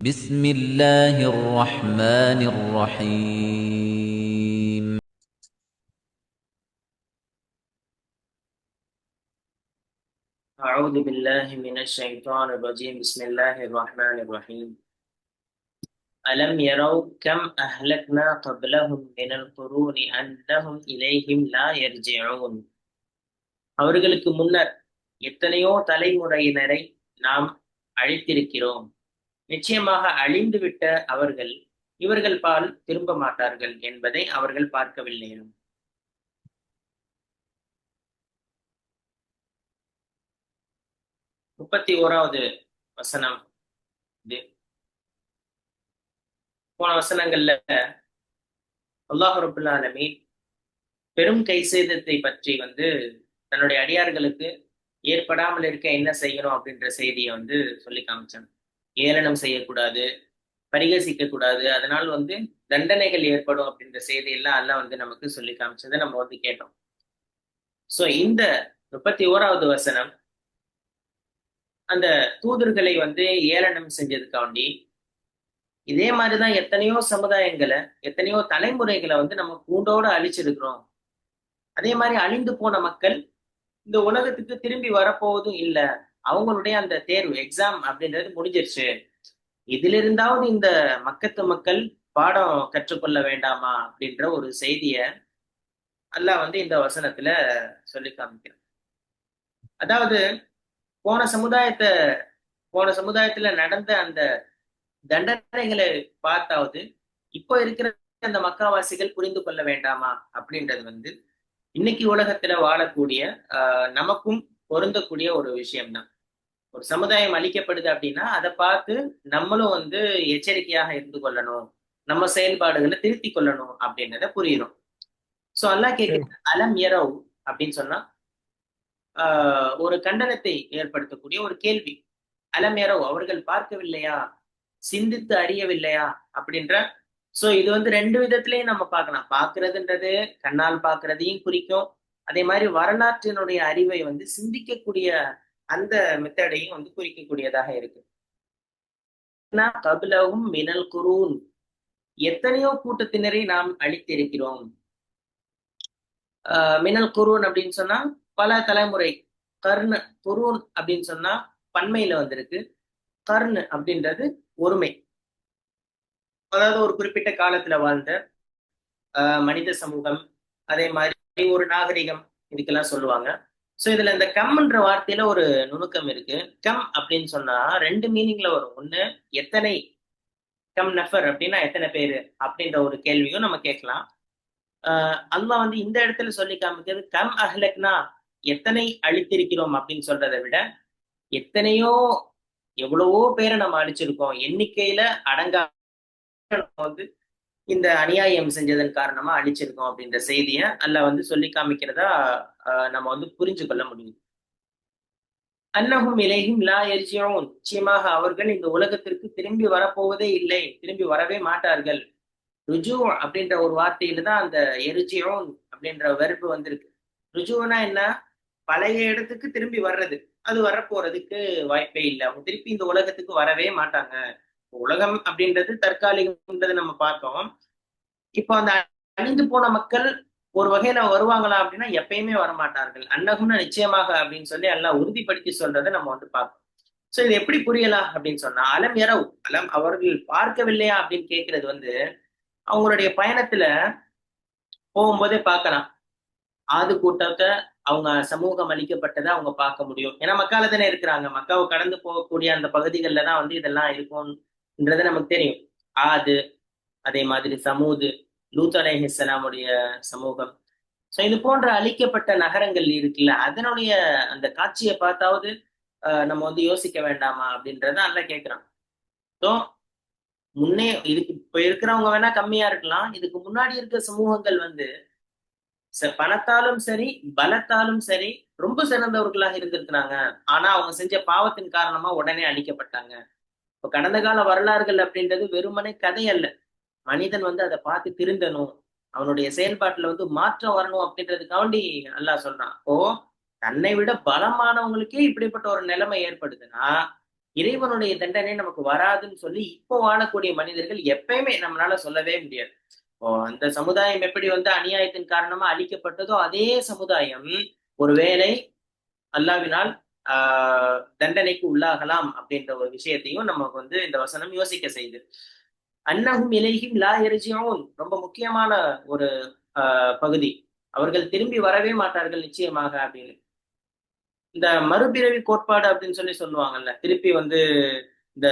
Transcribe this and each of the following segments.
بسم الله الرحمن الرحيم أعوذ بالله من الشيطان الرجيم بسم الله الرحمن الرحيم ألم يروا كم أهلكنا قبلهم من القرون أنهم إليهم لا يرجعون அவர்களுக்கு முன்னர் எத்தனையோ தலைமுறையினரை நாம் அழித்திருக்கிறோம். நிச்சயமாக அழிந்துவிட்ட அவர்கள் இவர்கள் பால் திரும்ப மாட்டார்கள் என்பதை அவர்கள் பார்க்கவில்லையா? 31வது வசனம் இது. போன வசனங்கள்ல அல்லாஹ் ரபுல் ஆலமீன் பெரும் கை சேதத்தை பற்றி தன்னுடைய அடியார்களுக்கு ஏற்படாமல் இருக்க என்ன செய்யணும் அப்படின்ற செய்தியை சொல்லி காமிச்சாங்க. ஏளனம் செய்யக்கூடாது, பரிகசிக்க கூடாது, அதனால் தண்டனைகள் ஏற்படும் அப்படின்ற செய்தியெல்லாம் அல்லாஹ் நமக்கு சொல்லி காமிச்சதை நம்ம கேட்டோம். சோ இந்த 31வது வசனம் அந்த தூதர்களை ஏளனம் செஞ்சதுக்காண்டி இதே மாதிரிதான் எத்தனையோ சமுதாயங்களை, எத்தனையோ தலைமுறைகளை நம்ம கூண்டோட அழிச்சிருக்கிறோம். அதே மாதிரி அழிந்து போன மக்கள் இந்த உலகத்துக்கு திரும்பி வரப்போவதும் இல்ல. அவங்களுடைய அந்த தேர்வு எக்ஸாம் அப்படின்றது முடிஞ்சிருச்சு. இதுல இருந்தாவது இந்த மக்கத்து மக்கள் பாடம் கற்றுக்கொள்ள வேண்டாமா அப்படின்ற ஒரு செய்திய அல்லாஹ் இந்த வசனத்துல சொல்லி காமிக்கிறான். அதாவது போன சமுதாயத்துல நடந்த அந்த தண்டனைகளை பார்த்தாவது இப்போ இருக்கிற அந்த மக்காவாசிகள் புரிந்து கொள்ள வேண்டாமா அப்படின்றது இன்னைக்கு உலகத்துல வாழக்கூடிய நமக்கும் பொருந்தக்கூடிய ஒரு விஷயம்தான். ஒரு சமுதாயம் அழிக்கப்படுது அப்படின்னா அதை பார்த்து நம்மளும் எச்சரிக்கையாக இருந்து கொள்ளணும், நம்ம செயல்பாடுகளை திருத்தி கொள்ளணும் அப்படின்றத புரியணும். சோ அல்லாஹ் கேட்க அலம் யரவ் அப்படின்னு சொன்னா ஒரு கண்டனத்தை ஏற்படுத்தக்கூடிய ஒரு கேள்வி. அலம் யரவ் அவர்கள் பார்க்கவில்லையா, சிந்தித்து அறியவில்லையா அப்படின்ற. சோ இது ரெண்டு விதத்திலையும் நம்ம பார்க்கலாம். பார்க்கிறதுன்றது கண்ணால் பார்க்கிறதையும் குறிக்கும், அதே மாதிரி வரலாற்றினுடைய அறிவை சிந்திக்கக்கூடிய அந்த மெத்தடையும் குறிக்கக்கூடியதாக இருக்கு. கபிலவும் மினல் குரூன், எத்தனையோ கூட்டத்தினரை நாம் அழித்திருக்கிறோம். மினல் குரூன் அப்படின்னு சொன்னா பல தலைமுறை. கர்ண் குரூன் அப்படின்னு சொன்னா பன்மையில வந்திருக்கு. கர்ண் அப்படின்றது ஒருமை. அதாவது ஒரு குறிப்பிட்ட காலத்துல வாழ்ந்த மனித சமூகம், அதே மாதிரி ஒரு நாகரிகம், இதுக்கெல்லாம் சொல்லுவாங்க. சோ இதுல இந்த கம்ன்ற வார்த்தையில ஒரு நுணுக்கம் இருக்கு. கம் அப்படின்னு சொன்னா ரெண்டு மீனிங்ல வரும். ஒண்ணு எத்தனை, கம் நஃபர் அப்படின்னா எத்தனை பேரு அப்படின்ற ஒரு கேள்வியும் நம்ம கேட்கலாம். அல்லாஹ் இந்த இடத்துல சொல்லி காமிக்கிறது கம் அஹ்லக்னா, எத்தனை அழித்திருக்கிறோம் அப்படின்னு சொல்றதை விட எத்தனையோ எவ்வளவோ பேரை நம்ம அழிச்சிருக்கோம், எண்ணிக்கையில அடங்கா இந்த அநியாயம் செஞ்சதன் காரணமா அழிச்சிருக்கோம் அப்படின்ற செய்திய அல்லாஹ் சொல்லி காமிக்கிறதா நம்ம புரிஞ்சு கொள்ள முடியும். அன்னஹும் இலைஹிம் லா யர்ஜிஊன், நிச்சயமாக அவர்கள் இந்த உலகத்திற்கு திரும்பி வரப்போவதே இல்லை, திரும்பி வரவே மாட்டார்கள். ருஜூ அப்படின்ற ஒரு வார்த்தையில தான் அந்த எர்ஜிஊன் அப்படின்ற வெர்பு வந்திருக்கு. ருஜூனா என்ன? பழைய இடத்துக்கு திரும்பி வர்றது. அது வரப்போறதுக்கு வாய்ப்பே இல்லை. அவங்க திருப்பி இந்த உலகத்துக்கு வரவே மாட்டாங்க. உலகம் அப்படின்றது தற்காலிகம்ன்றது நம்ம பார்த்தோம். இப்போ அந்த அழிந்து போன மக்கள் ஒரு வகையில வருவாங்களா அப்படின்னா எப்பயுமே வரமாட்டார்கள். அன்னகும்னா நிச்சயமாக அப்படின்னு சொல்லி எல்லாம் உறுதிப்படுத்தி சொல்றதை நம்ம பார்ப்போம். சோ இது எப்படி புரியலாம் அப்படின்னு சொன்னா, அலம் யரவ், அலம் அவர்கள் பார்க்கவில்லையா அப்படின்னு கேட்கறது அவங்களுடைய பயணத்துல போகும்போதே பார்க்கலாம். ஆது கூட்டத்தை அவங்க சமூகம் அளிக்கப்பட்டதை அவங்க பார்க்க முடியும். ஏன்னா மக்கால தானே இருக்கிறாங்க. மக்காவை கடந்து போகக்கூடிய அந்த பகுதிகளில் தான் இதெல்லாம் இருக்கும்ன்றது நமக்கு தெரியும். ஆது, அதே மாதிரி சமூது, லூத் அலைஹிஸ்ஸலாமுடைய சமூகம். சோ இது போன்ற அழிக்கப்பட்ட நகரங்கள் இருக்குல்ல, அதனுடைய அந்த காட்சியை பார்த்தாவது நம்ம யோசிக்க வேண்டாமா அப்படின்றத அல்லாஹ் கேட்கிறான். ஸோ முன்னே இதுக்கு இப்ப இருக்கிறவங்க வேணா கம்மியா இருக்கலாம், இதுக்கு முன்னாடி இருக்க சமூகங்கள் பணத்தாலும் சரி பலத்தாலும் சரி ரொம்ப சிறந்தவர்களாக இருந்திருக்கிறாங்க. ஆனா அவங்க செஞ்ச பாவத்தின் காரணமா உடனே அழிக்கப்பட்டாங்க. இப்ப கடந்த கால வரலாறுகள் அப்படின்றது வெறுமனே கதை அல்ல. மனிதன் அதை பார்த்து திருந்தணும், அவனுடைய செயல்பாட்டுல மாற்றம் வரணும் அப்படின்றதுக்காண்டி அல்லாஹ் சொல்றான். அப்போ தன்னை விட பலமானவங்களுக்கே இப்படிப்பட்ட ஒரு நிலைமை ஏற்படுதுன்னா இறைவனுடைய தண்டனை நமக்கு வராதுன்னு சொல்லி இப்போ வாழக்கூடிய மனிதர்கள் எப்பயுமே நம்மளால சொல்லவே முடியாது. இப்போ அந்த சமுதாயம் எப்படி வந்து அநியாயத்தின் காரணமா அழிக்கப்பட்டதோ அதே சமுதாயம் ஒருவேளை அல்லாவினால் தண்டனைக்கு உள்ளாகலாம் அப்படின்ற ஒரு விஷயத்தையும் நமக்கு வந்து இந்த வசனம் யோசிக்க செய்யுது. அன்னஹும் இலைஹிம் லா யர்ஜிஊன் ரொம்ப முக்கியமான ஒரு பகுதி. அவர்கள் திரும்பி வரவே மாட்டார்கள் நிச்சயமாக அப்படின்னு. இந்த மறுபிறவி கோட்பாடு அப்படின்னு சொல்லி சொல்லுவாங்கல்ல. திருப்பி வந்து இந்த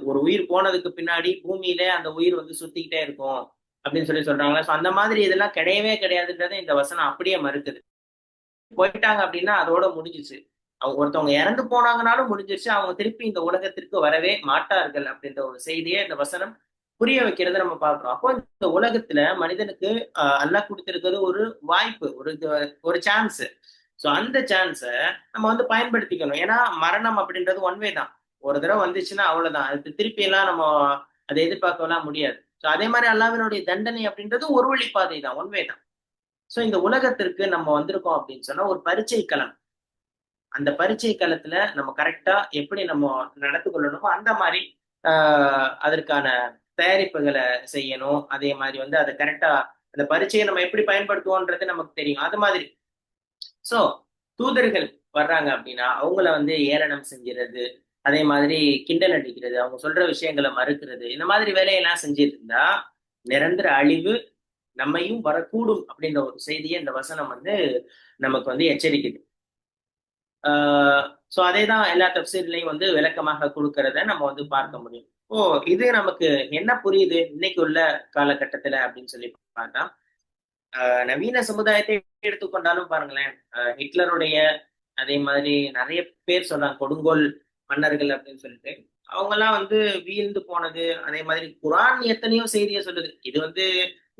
ஒரு உயிர் போனதுக்கு பின்னாடி பூமியில அந்த உயிர் வந்து சுத்திக்கிட்டே இருக்கும் அப்படின்னு சொல்லி சொல்றாங்களா. சோ அந்த மாதிரி இதெல்லாம் கிடையவே கிடையாதுன்றதை இந்த வசனம் அப்படியே மறுக்குது. போயிட்டாங்க அப்படின்னா அதோட முடிஞ்சிச்சு. அவங்க ஒருத்தவங்க இறந்து போனாங்கனாலும் முடிஞ்சிருச்சு. அவங்க திருப்பி இந்த உலகத்திற்கு வரவே மாட்டார்கள் அப்படின்ற ஒரு செய்தியை இந்த வசனம் புரிய வைக்கிறத நம்ம பார்க்கிறோம். அப்போ இந்த உலகத்துல மனிதனுக்கு அல்லாஹ் கொடுத்திருக்கிறது ஒரு வாய்ப்பு, ஒரு சான்ஸ். சோ அந்த சான்ஸ நம்ம வந்து பயன்படுத்திக்கணும். ஏன்னா மரணம் அப்படின்றது ஒன் வே தான். ஒரு தடவை வந்துச்சுன்னா அவ்வளவுதான். அது திருப்பி எல்லாம் நம்ம அதை எதிர்பார்க்கலாம் முடியாது. சோ அதே மாதிரி அல்லாஹ்வினுடைய தண்டனை அப்படின்றது ஒரு வழி பாதை தான், ஒன் வே தான். சோ இந்த உலகத்திற்கு நம்ம வந்திருக்கோம் அப்படின்னு சொன்னா ஒரு பரீட்சை களம். அந்த பரீட்சை களத்துல நம்ம கரெக்டா எப்படி நம்ம நடந்து கொள்ளணுமோ அந்த மாதிரி அதற்கான தயாரிப்புகளை செய்யணும். அதே மாதிரி வந்து அதை கரெக்டா அந்த பரீட்சையை நம்ம எப்படி பயன்படுத்துவோன்றது நமக்கு தெரியும். அது மாதிரி சோ தூதர்கள் வர்றாங்க அப்படின்னா அவங்கள வந்து ஏளனம் செஞ்சுறது, அதே மாதிரி கிண்டல் அடிக்கிறது, அவங்க சொல்ற விஷயங்களை மறுக்கிறது, இந்த மாதிரி வேலையெல்லாம் செஞ்சுட்டு இருந்தா நிரந்தர அழிவு நம்மையும் வரக்கூடும் அப்படின்ற ஒரு செய்தியை இந்த வசனம் வந்து நமக்கு வந்து எச்சரிக்குது. சோ அதேதான் எல்லா தப்சீர்லயும் வந்து விளக்கமாக கொடுக்கறத நம்ம வந்து பார்க்க முடியும். ஓ, இது நமக்கு என்ன புரியுது இன்னைக்கு உள்ள காலகட்டத்துல அப்படின்னு சொல்லி பார்த்தா, நவீன சமுதாயத்தை எடுத்துக்கொண்டாலும் பாருங்களேன். ஹிட்லருடைய அதே மாதிரி நிறைய பேர் சொல்றாங்க கொடுங்கோல் மன்னர்கள் அப்படின்னு சொல்லிட்டு. அவங்க எல்லாம் வந்து வீழ்ந்து போனது. அதே மாதிரி குரான் எத்தனையோ செய்தியை சொல்லுது. இது வந்து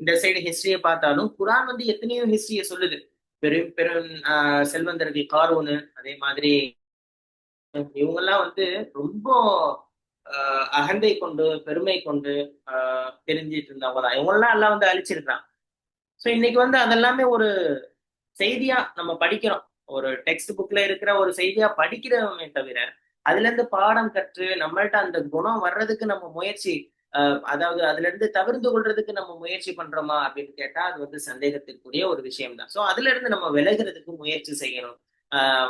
இந்த சைடு ஹிஸ்டரியை பார்த்தாலும் குரான் வந்து எத்தனையோ ஹிஸ்டரியை சொல்லுது. பெரும் பெரும் செல்வந்தர்கள் காரூனு, அதே மாதிரி இவங்கெல்லாம் வந்து ரொம்ப அகந்தை கொண்டு பெருமை கொண்டு தெரிஞ்சிட்டு இருந்தவங்க தான். இவங்கெல்லாம் எல்லாம் வந்து அழிச்சிருக்கான். சோ இன்னைக்கு வந்து அதெல்லாமே ஒரு செய்தியா நம்ம படிக்கிறோம். ஒரு டெக்ஸ்ட் புக்ல இருக்கிற ஒரு செய்தியா படிக்கிறோமே தவிர அதுல இருந்து பாடம் கற்று நம்மள்ட்ட அந்த குணம் வர்றதுக்கு நம்ம முயற்சி அதாவது அதுல இருந்து தவிர்த்து கொள்றதுக்கு நம்ம முயற்சி பண்றோமா அப்படின்னு கேட்டா அது வந்து சந்தேகத்திற்குரிய ஒரு விஷயம் தான். சோ அதுல இருந்து நம்ம விலகிறதுக்கு முயற்சி செய்யணும்.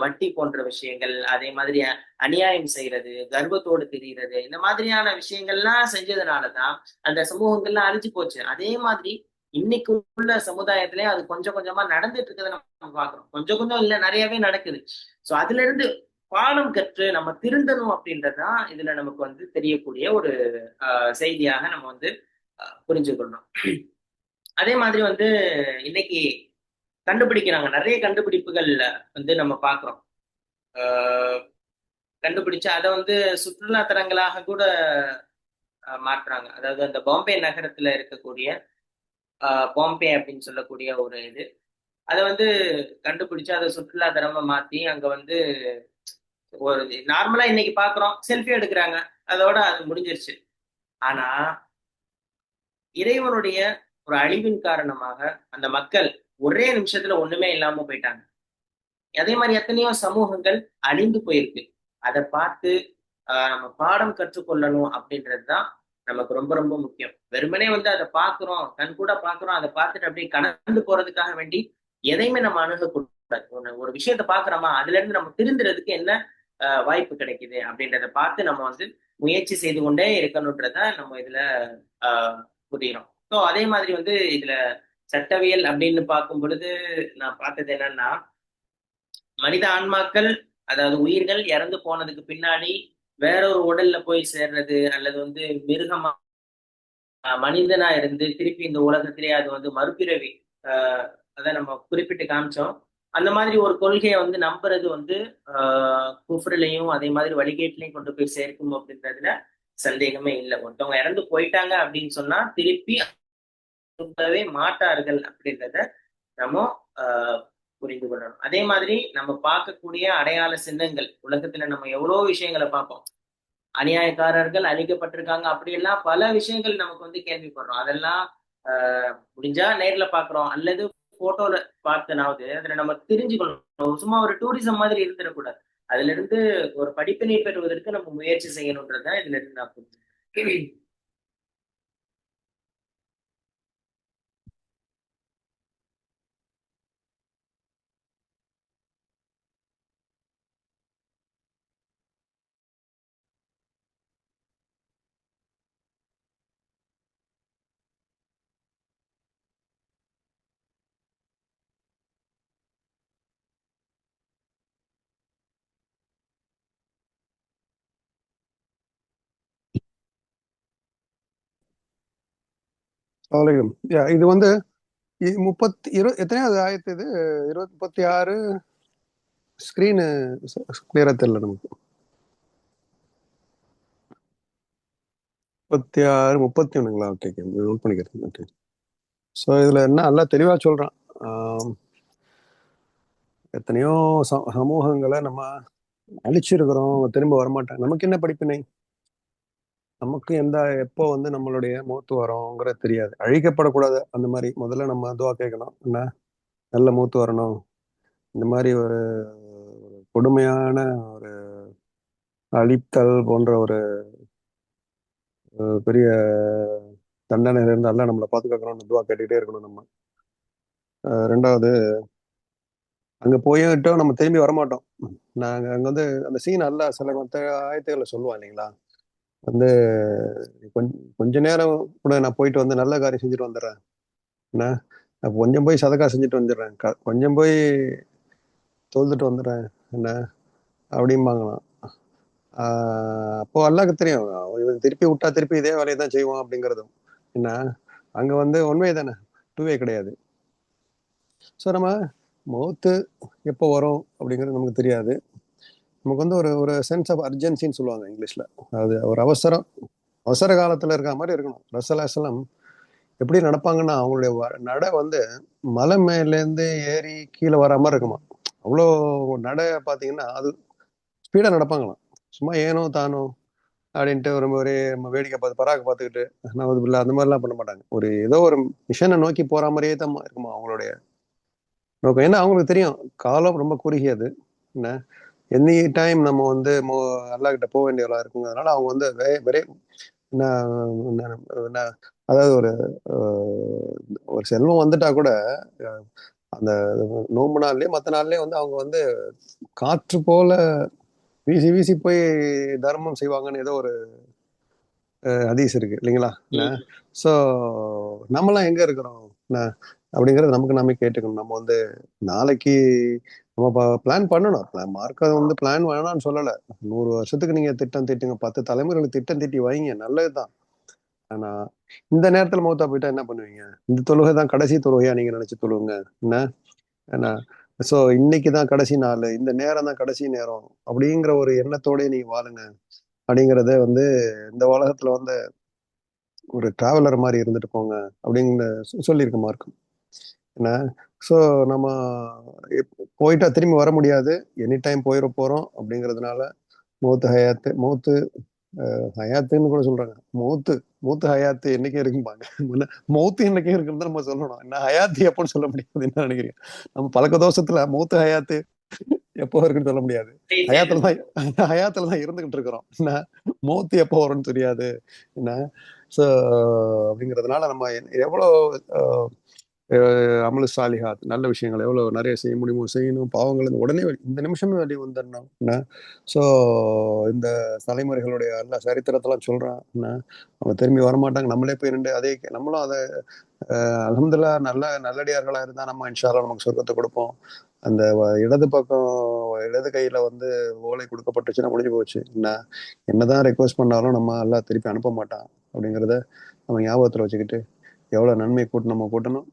வட்டி போன்ற விஷயங்கள், அதே மாதிரி அநியாயம் செய்யறது, கர்வத்தோடு திரியிறது, இந்த மாதிரியான விஷயங்கள்லாம் செஞ்சதுனாலதான் அந்த சமூகங்கள்லாம் அழிஞ்சு போச்சு. அதே மாதிரி இன்னைக்கு உள்ள சமுதாயத்திலேயே அது கொஞ்சம் கொஞ்சமா நடந்துட்டு இருக்கிறத நம்ம பாக்குறோம். கொஞ்சம் கொஞ்சம் இல்ல, நிறையவே நடக்குது. சோ அதுல இருந்து பாடம் கற்று நம்ம திருந்தணும் அப்படின்றதுதான் இதுல நமக்கு வந்து தெரியக்கூடிய ஒரு செய்தியாக நம்ம வந்து புரிஞ்சுக்கணும். அதே மாதிரி வந்து இன்னைக்கு கண்டுபிடிக்கிறாங்க, நிறைய கண்டுபிடிப்புகள் வந்து நம்ம பாக்குறோம். கண்டுபிடிச்சு அதை வந்து சுற்றுலா தலங்களாக கூட மாற்றுறாங்க. அதாவது அந்த பாம்பே நகரத்துல இருக்கக்கூடிய பாம்பே அப்படின்னு சொல்லக்கூடிய ஒரு இது, அதை வந்து கண்டுபிடிச்சு அதை சுற்றுலா தலமா மாத்தி அங்க வந்து ஒரு நார்மலா இன்னைக்கு பாக்குறோம் செல்ஃபி எடுக்கிறாங்க, அதோட அது முடிஞ்சிருச்சு. ஆனா இறைவனுடைய ஒரு அழிவின் காரணமாக அந்த மக்கள் ஒரே நிமிஷத்துல ஒண்ணுமே இல்லாம போயிட்டாங்க. அதே மாதிரி எத்தனையோ சமூகங்கள் அழிந்து போயிருக்கு. அதை பார்த்து நம்ம பாடம் கற்றுக்கொள்ளணும் அப்படின்றதுதான் நமக்கு ரொம்ப ரொம்ப முக்கியம். வெறுமனே வந்து அதை பாக்குறோம், கண் கூட பாக்குறோம், அதை பார்த்துட்டு அப்படியே கடந்து போறதுக்காக வேண்டி எதையுமே நம்ம அணுகக்கூடாது. ஒரு விஷயத்த பாக்குறோமா அதுல இருந்து நம்ம திருந்துறதுக்கு என்ன வாய்ப்பு கிடைக்குது அப்படின்றத பார்த்து நம்ம வந்து முயற்சி செய்து கொண்டே இருக்கணும்ன்றத நம்ம இதுல புரியுறோம். ஸோ அதே மாதிரி வந்து இதுல சட்டவியல் அப்படின்னு பார்க்கும் பொழுது நான் பார்த்தது என்னன்னா, மனித ஆன்மாக்கள் அதாவது உயிர்கள் இறந்து போனதுக்கு பின்னாடி வேற ஒரு உடல்ல போய் சேர்றது, அல்லது வந்து மிருகமா மனிதனா இருந்து திருப்பி இந்த உலகத்திலேயே அது வந்து மறுபிறவி அதை நம்ம குறிப்பிட்டு காமிச்சோம். அந்த மாதிரி ஒரு கொள்கையை வந்து நம்புறது வந்து குஃப்ரிலையும் அதே மாதிரி வழிகேட்டிலையும் கொண்டு போய் சேர்க்கும் அப்படின்றதுல சந்தேகமே இல்லை. ஒருத்தவங்க இறந்து போயிட்டாங்க அப்படின்னு சொன்னா திருப்பி திரும்பவே மாட்டார்கள் அப்படின்றத நம்ம புரிந்து கொள்ளணும். அதே மாதிரி நம்ம பார்க்கக்கூடிய அடையாள சின்னங்கள், உலகத்துல நம்ம எவ்வளவு விஷயங்களை பார்ப்போம். அநியாயக்காரர்கள் அழிக்கப்பட்டிருக்காங்க, அப்படியெல்லாம் பல விஷயங்கள் நமக்கு வந்து கேள்விப்படுறோம். அதெல்லாம் முடிஞ்சா நேர்ல பாக்குறோம், அல்லது போட்டோல பார்த்தனாவது அதுல நம்ம தெரிஞ்சுக்கணும். சும்மா ஒரு டூரிசம் மாதிரி இருந்துடக்கூடாது. அதுல இருந்து ஒரு படிப்பினை பெறுவதற்கு நம்ம முயற்சி செய்யணுன்றதுதான் இதுல இருந்து நான் புரிஞ்சுக்கிறேன். ஆலயம் இது வந்து 30 ஆயிரத்து இது 36 ஸ்கிரீனு கிளியரா தெரியல நமக்கு. 36 31ங்களா? ஓகே ஓகே, நோட் பண்ணிக்கிறேன். ஓகே. ஸோ இதுல என்ன நல்லா தெளிவா சொல்றான். ஆம், எத்தனையோ சமூகங்களை நம்ம அழிச்சிருக்கிறோம், திரும்ப வரமாட்டாங்க. நமக்கு என்ன படிப்பினை? நமக்கு எப்போ வந்து நம்மளுடைய மூத்து வரோங்கிற தெரியாது. அழிக்கப்படக்கூடாது. அந்த மாதிரி முதல்ல நம்ம துவா கேட்கணும். என்ன நல்ல மூத்து வரணும். இந்த மாதிரி ஒரு கொடுமையான ஒரு அழித்தல் போன்ற ஒரு பெரிய தண்டனையில இருந்து எல்லாம் நம்மளை பாதுகாக்கணும்னு துவா கேட்டுக்கிட்டே இருக்கணும் நம்ம. ரெண்டாவது, அங்க போயிட்டோம் நம்ம திரும்பி வரமாட்டோம். நாங்க அங்க வந்து அந்த சீன் அல்ல சில மற்ற ஆயத்துக்களை சொல்லுவான் இல்லைங்களா, வந்து கொஞ்ச நேரம் கூட நான் போயிட்டு வந்து நல்ல காரியம் செஞ்சுட்டு வந்துடுறேன், என்ன கொஞ்சம் போய் சதக்கா செஞ்சுட்டு வந்துடுறேன், கொஞ்சம் போய் தொழுதுட்டு வந்துடுறேன், என்ன அப்படிம்பாங்களாம். அப்போ அல்லாஹ்க்கு தெரியும் இவன் திருப்பி விட்டா திருப்பி இதே வேலையை தான் செய்வான் அப்படிங்கிறதும். என்ன அங்க வந்து உண்மை தானே, டூவே கிடையாது. ஸோ நம்ம மௌத்து எப்போ வரும் அப்படிங்கிறது நமக்கு தெரியாது. நமக்கு வந்து ஒரு ஒரு சென்ஸ் ஆஃப் அர்ஜென்சின்னு சொல்லுவாங்க இங்கிலீஷ்ல. அது ஒரு அவசர காலத்துல இருக்க மாதிரி இருக்கணும். ரசூலுல்லாஹி எப்படி நடப்பாங்கன்னா, அவங்களுடைய நடை வந்து மலை மேலேருந்து ஏறி கீழே வர மாதிரி இருக்குமா. அவ்வளோ நடை பார்த்தீங்கன்னா அது ஸ்பீடா நடப்பாங்களாம். சும்மா ஏனோ தானோ அப்படின்ட்டு ஒரே வேடிக்கை பார்த்து பராக்கு பார்த்துக்கிட்டு நான் அந்த மாதிரிலாம் பண்ண மாட்டாங்க. ஒரு ஏதோ ஒரு மிஷனை நோக்கி போற மாதிரியே தான் இருக்குமா அவங்களுடைய நோக்கம். ஏன்னா அவங்களுக்கு தெரியும் காலம் ரொம்ப குறுகியது. என்ன எனி டைம் நம்ம வந்து அல்லா கிட்ட போக வேண்டியவளா இருக்குங்கிறதுனால அவங்க வந்து வெரே என்ன என்ன- என்ன- அதாவது ஒரு செல்வம் வந்துட்டா கூட அந்த நோம்பு நாள்லயே மற்ற நாள்லயே வந்து அவங்க வந்து காற்று போல வீசி வீசி போய் தர்மம் செய்வாங்கன்னு ஏதோ ஒரு ஹதீஸ் இருக்கு இல்லைங்களா. ஸோ நம்மலாம் எங்க இருக்கிறோம் என்ன அப்படிங்கறது நமக்கு நாமே கேட்டுக்கணும். நம்ம வந்து நாளைக்கு நம்ம பிளான் பண்ணணும். மார்க்க வந்து பிளான் வேணாம்னு சொல்லல. 100 வருஷத்துக்கு நீங்க திட்டம் திட்டுங்க, 10 தலைமுறைகளுக்கு திட்டம் திட்டி வைங்க, நல்லதுதான். ஆனா இந்த நேரத்துல மௌத்தா போயிட்டா என்ன பண்ணுவீங்க? இந்த தொழுகை தான் கடைசி தொழுகையா நீங்க நினைச்சு தொழுவுங்க. என்ன என்ன ஸோ இன்னைக்குதான் கடைசி நாள், இந்த நேரம் தான் கடைசி நேரம் அப்படிங்கிற ஒரு எண்ணத்தோடய நீங்க வாழுங்க. அப்படிங்கறத வந்து இந்த உலகத்துல வந்து ஒரு டிராவலர் மாதிரி இருந்துட்டு போங்க அப்படின்னு சொல்லியிருக்க மார்க்கம். என்ன ஸோ நம்ம போயிட்டா திரும்பி வர முடியாது, எனி டைம் போயிட போறோம் அப்படிங்கிறதுனால மூத்து ஹயாத்து மூத்து ஹயாத்துன்னு கூட சொல்றாங்க. மூத்து மூத்து ஹயாத்து என்னைக்கும் இருக்கும்பாங்க. மௌத்து என்னைக்கும் இருக்குன்னு நம்ம சொல்லணும். என்ன ஹயாத்து எப்போன்னு சொல்ல முடியாது. என்ன நினைக்கிறீங்க? நம்ம பழக்க தோஷத்துல மூத்து ஹயாத்து எப்போ இருக்குன்னு சொல்ல முடியாது. ஹயாத்துல தான் இருந்துகிட்டு இருக்கிறோம். என்ன மௌத்து எப்போ வரும்னு தெரியாது. என்ன ஸோ அப்படிங்கிறதுனால நம்ம எவ்வளோ அமலு சாலிஹாத் நல்ல விஷயங்கள் எவ்வளவு நிறைய செய்ய முடியுமோ செய்யணும். பாவங்கள் உடனே இந்த நிமிஷமே வெளியே வந்துடணும். என்ன ஸோ இந்த தலைமுறைகளுடைய எல்லா சரித்திரத்தெல்லாம் சொல்றான். என்ன அவங்க திரும்பி வரமாட்டாங்க. நம்மளே போய் ரெண்டு அதே நம்மளும் அதை அல்ஹம்துலில்லாஹ் நல்லடியார்களா இருந்தா நம்ம இன்ஷா அல்லாஹ் நமக்கு சொர்க்கத்தை கொடுப்போம். அந்த இடது பக்கம் இடது கையில வந்து ஓலை கொடுக்கப்பட்டுச்சுன்னா முடிஞ்சு போச்சு. என்னதான் ரெக்வஸ்ட் பண்ணாலும் நம்ம எல்லாம் திருப்பி அனுப்ப மாட்டான் அப்படிங்கிறத நம்ம ஞாபகத்துல வச்சுக்கிட்டு எவ்வளவு நன்மை நம்ம கூட்டணும்,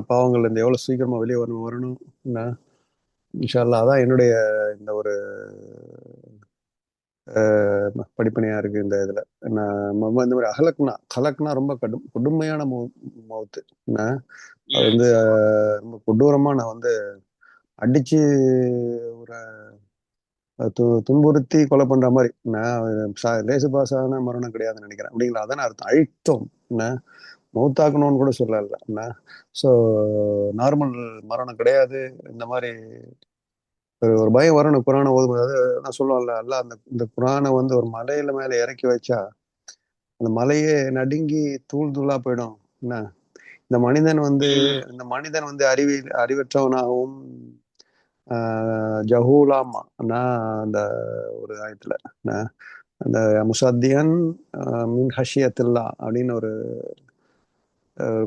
பாவங்கள்ல இருந்து எவ்வளவு சீக்கிரமா வெளியே வரணும். இன்ஷா அல்லாஹ் அதான் என்னுடைய இந்த ஒரு படிப்பனையா இருக்கு. இந்த இதுல நான் இந்த மாதிரி கலக்குனா ரொம்ப கொடுமையான மவுத்து. அது வந்து ரொம்ப கொடூரமா நான் வந்து அடிச்சு ஒரு துன்புறுத்தி கொலை பண்ற மாதிரி. லேசு பாசான மரணம் கிடையாதுன்னு நினைக்கிறேன். அப்படிங்களா? அதானே அர்த்தம். அழித்தோம். என்ன மௌத்தாக்கணும்னு கூட சொல்லல. ஸோ நார்மல் மரணம் கிடையாது. இந்த மாதிரி ஒரு பயம் வரணும் குரானை ஓதும். அதாவது நான் சொல்லுவேன்ல, அல்ல அந்த இந்த குரானை வந்து ஒரு மலையில மேல இறக்கி வச்சா அந்த மலையே நடுங்கி தூள் தூளா போயிடும். என்ன இந்த மனிதன் வந்து உம் இந்த மனிதன் வந்து அறிவற்றவனாகவும் ஜஹூலாமா நான் அந்த ஒரு ஆயத்துல நான் அந்த முசத்தியன் மின் ஹஷியத்துல்லா அப்படின்னு ஒரு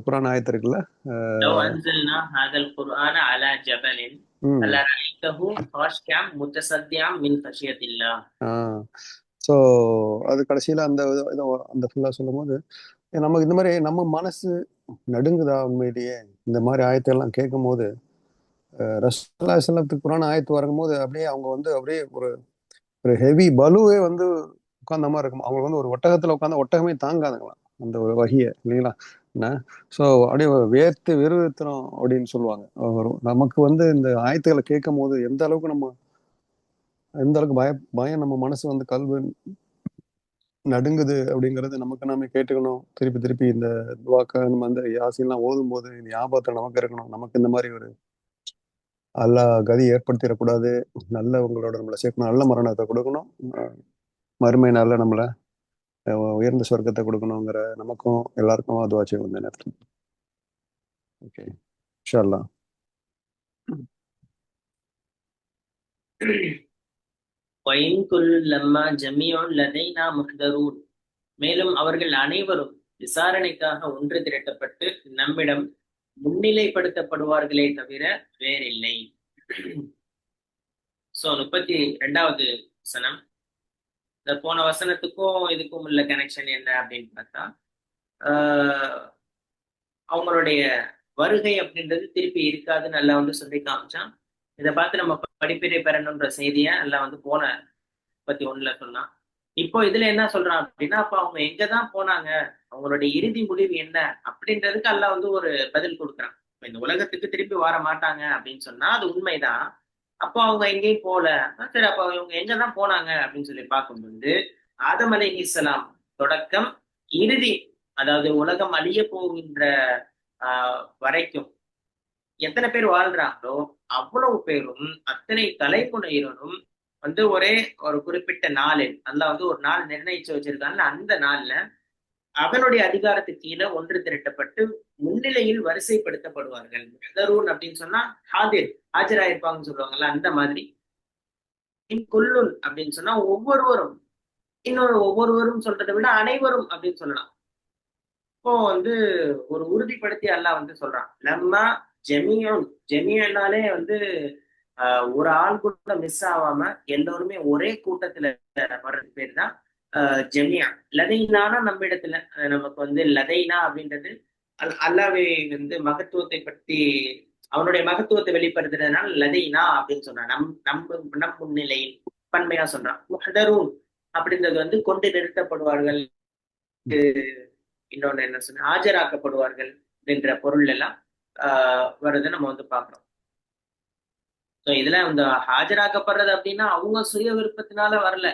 குரான் ஆயத்து இருக்குல்ல. لو أنزلنا هذا القرآن على جبل ம் لرأيته خاشعا متصدعا من خشية الله. ஸோ அது கடைசியில் அந்த அந்த ஃபுல்லாக சொல்லும் போது நமக்கு இந்த மாதிரி நம்ம மனசு நடுங்குதா உண்மையிலேயே இந்த மாதிரி ஆயத்தெல்லாம் கேட்கும் போது ரசூலுல்லாஹி ஸல்லல்லாஹு அலைஹி வஸல்லத்துக்கு குரான் ஆயத்து வரும்போது அப்படியே அவங்க வந்து அப்படியே ஒரு ஒரு ஹெவி பலுவே வந்து உட்கார்ந்த மாதிரி இருக்கும். அவங்களுக்கு வந்து ஒரு ஒட்டகத்துல உட்காந்து ஒட்டகமே தாங்காதுங்களாம் அந்த ஒரு வகியை இல்லைங்களா. என்ன ஸோ அப்படியே வேர்த்து விறுவிறுத்துறோம் அப்படின்னு சொல்லுவாங்க. நமக்கு வந்து இந்த ஆயத்துக்களை கேட்கும் போது எந்த அளவுக்கு பயம் நம்ம மனசு வந்து கல்வி நடுங்குது அப்படிங்கிறது நமக்கு நாமே கேட்டுக்கணும். திருப்பி திருப்பி இந்த துவாக்க நம்ம அந்த யாசின்லாம் ஓதும் போது இந்த ஞாபகத்தில் நமக்கு இருக்கணும். நமக்கு இந்த மாதிரி ஒரு அல்லாஹ் கதி ஏற்படுத்திடக்கூடாது. நல்ல உங்களோட நம்மளை சேர்க்கணும். நல்ல மரணத்தை கொடுக்கணும். மறுமை நாள்ல நம்மளை உயர்ந்த சொர்க்கத்தை கொடுக்கணுங்கிற நமக்கும் எல்லாருக்கும் அதுவா செய்வோம் இந்த நேரத்தில். ஓகே, இன்ஷா அல்லாஹ். وَإِنْ كُلٌّ لَمَّا جَمِيعٌ لَدَيْنَا مُحْضَرُونَ. மேலும் அவர்கள் அனைவரும் விசாரணைக்காக ஒன்று திரட்டப்பட்டு நம்மிடம் முன்னிலைப்படுத்தப்படுவார்களே தவிர வேறில்லை. சோ 32வது வசனம். இந்த போன வசனத்துக்கும் இதுக்கும் உள்ள கனெக்ஷன் என்ன அப்படின்னு பார்த்தா, அவங்களுடைய வருகை அப்படின்றது திருப்பி இருக்காதுன்னு நல்லா வந்து சொல்லி காமிச்சான். இதை பார்த்து நம்ம படிப்பினை பெறணுன்ற செய்திய நல்லா வந்து போன 31ல சொன்னான். இப்போ இதுல என்ன சொல்றான் அப்படின்னா, அப்ப அவங்க எங்கதான் போனாங்க, அவங்களுடைய இறுதி முடிவு என்ன அப்படின்றதுக்கு அல்லாஹ் வந்து ஒரு பதில் கொடுக்குறான். இந்த உலகத்துக்கு திருப்பி வர மாட்டாங்க அப்படின்னு சொன்னா அது உண்மைதான். அப்போ அவங்க எங்கேயும் போல. சரி, அப்ப இவங்க எங்கதான் போனாங்க அப்படின்னு சொல்லி பார்க்கும்போது, ஆதம் அலைஹிஸ்ஸலாம் தொடக்கம் இறுதி, அதாவது உலகம் அழிய போகின்ற வரைக்கும் எத்தனை பேர் வாழ்றாங்களோ அவ்வளவு பேரும் அத்தனை தலைமுறையினரும் வந்து ஒரே ஒரு குறிப்பிட்ட நாளில் அல்லாஹ் வந்து ஒரு நாள் நிர்ணயிச்சு வச்சிருக்காங்க. அந்த நாள்ல அவனுடைய அதிகாரத்துக்கு கீழே ஒன்று திரட்டப்பட்டு முன்னிலையில் வரிசைப்படுத்தப்படுவார்கள். முஹ்தரூன் அப்படின்னு சொன்னா ஆஜராயிருப்பாங்கன்னு சொல்லுவாங்கல்ல, அந்த மாதிரி. கொல்லுன் அப்படின்னு சொன்னா ஒவ்வொருவரும், ஒவ்வொருவரும் சொல்றதை விட அனைவரும் அப்படின்னு சொல்லலாம். இப்போ வந்து ஒரு உறுதிப்படுத்தி அல்லாஹ் வந்து சொல்றான், நம்ம ஜெமியனாலே வந்து ஒரு ஆள் கூட மிஸ் ஆகாம எல்லோருமே ஒரே கூட்டத்துல வர்றது பேர் தான் ஜெமியா. லதைனானா நம்ம இடத்துல நமக்கு வந்து லதைனா அப்படின்றது அல்லாவே வந்து மகத்துவத்தை பற்றி அவனுடைய மகத்துவத்தை வெளிப்படுத்துறதுனால லதைனா அப்படின்னு சொன்னான். நம் முன்னிலையில் பன்மையா சொல்றான். முஹ்தரூன் அப்படின்றது வந்து கொண்டு நிறுத்தப்படுவார்கள், இன்னொன்னு என்ன சொன்ன ஆஜராக்கப்படுவார்கள் என்ற பொருள் எல்லாம் வருது நம்ம வந்து பாக்குறோம். இதுல இந்த ஆஜராக்கப்படுறது அப்படின்னா அவங்க சுய விருப்பத்தினால வரல,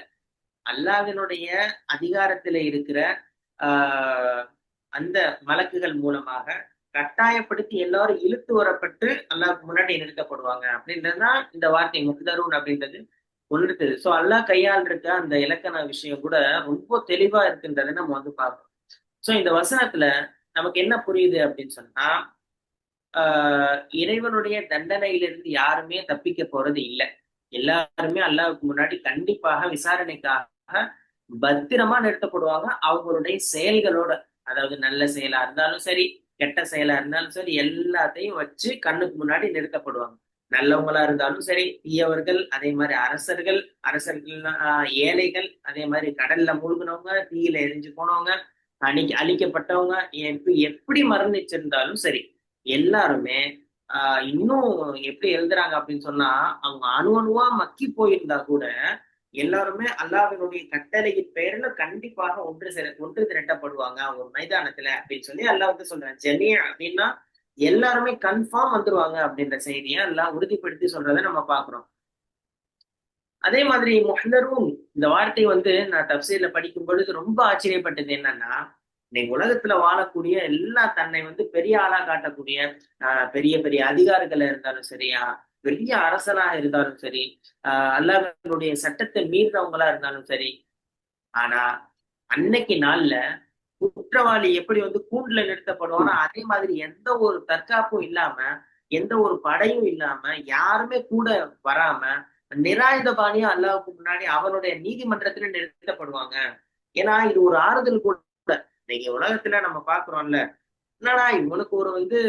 அல்லாஹ்வினுடைய அதிகாரத்துல இருக்கிற அந்த மலக்குகள் மூலமாக கட்டாயப்படுத்தி எல்லாரும் இழுத்து வரப்பட்டு அல்லாஹ்வுக்கு முன்னாடி நிறுத்தப்படுவாங்க அப்படின்றதுதான் இந்த வார்த்தை முஹ்தரூன் அப்படின்றது ஒன்றுது. சோ அல்லாஹ் கையால் இருக்க அந்த இலக்கண விஷயம் கூட ரொம்ப தெளிவா இருக்குன்றதை நம்ம வந்து பார்க்கணும். சோ இந்த வசனத்துல நமக்கு என்ன புரியுது அப்படின்னு சொன்னா, இறைவனுடைய தண்டனையிலிருந்து யாருமே தப்பிக்க போறது இல்லை. எல்லாருமே அல்லாஹ்வுக்கு முன்னாடி கண்டிப்பாக விசாரணைக்காக பத்திரமா நிறுத்தப்படுவாங்க. அவங்களுடைய செயல்களோட, அதாவது நல்ல செயலா இருந்தாலும் சரி, கெட்ட செயலா இருந்தாலும் சரி, எல்லாத்தையும் வச்சு கண்ணுக்கு முன்னாடி நிறுத்தப்படுவாங்க. நல்லவங்களா இருந்தாலும் சரி, தீயவர்கள், அதே மாதிரி அரசர்கள், ஏழைகள், அதே மாதிரி கடல்ல மூழ்கினவங்க, தீயில எரிஞ்சு போனவங்க, அழிக்கப்பட்டவங்க, எப்படி மரணிச்சிருந்தாலும் சரி, எல்லாருமே இன்னும் எப்படி எழுதுறாங்க அப்படின்னு சொன்னா, அவங்க அணுவா மக்கி போயிருந்தா கூட எல்லாருமே அல்லாஹ்வினுடைய கட்டளையின் பெயர்ல கண்டிப்பாக ஒன்று திரட்டப்படுவாங்க அவங்க மைதானத்துல அப்படின்னு சொல்லி அல்லாஹ் வந்து சொல்றாங்க. ஜெமியா அப்படின்னா எல்லாருமே கன்ஃபார்ம் வந்துருவாங்க அப்படின்ற செய்தியை எல்லாம் உறுதிப்படுத்தி சொல்றதை நம்ம பாக்குறோம். அதே மாதிரி முஹ்தரூன் இந்த வார்த்தை வந்து நான் தப்சீர்ல படிக்கும் பொழுது ரொம்ப ஆச்சரியப்பட்டது என்னன்னா, இன்னைக்கு உலகத்துல வாழக்கூடிய எல்லா தன்னை வந்து பெரிய ஆளா காட்டக்கூடிய பெரிய பெரிய அதிகாரிகள் இருந்தாலும் சரியா, பெரிய அரசனாக இருந்தாலும் சரி, அல்லாஹ்வினுடைய சட்டத்தை மீறினவங்களா இருந்தாலும் சரி. ஆனா அன்னைக்கு நாள்ல குற்றவாளி எப்படி வந்து கூண்டுல நிறுத்தப்படுவானோ அதே மாதிரி எந்த ஒரு தற்காப்பும் இல்லாம, எந்த ஒரு படையும் இல்லாம, யாருமே கூட வராம, நிராயுதபாணியா அல்லாஹ்வுக்கு முன்னாடி அவனுடைய நீதிமன்றத்துல நிறுத்தப்படுவாங்க. ஏன்னா இது ஒரு ஆறுதல் கூட. இன்னைக்கு உலகத்துல நம்ம பாக்குறோம்ல, என்னடா இவனுக்கு ஒரு வந்து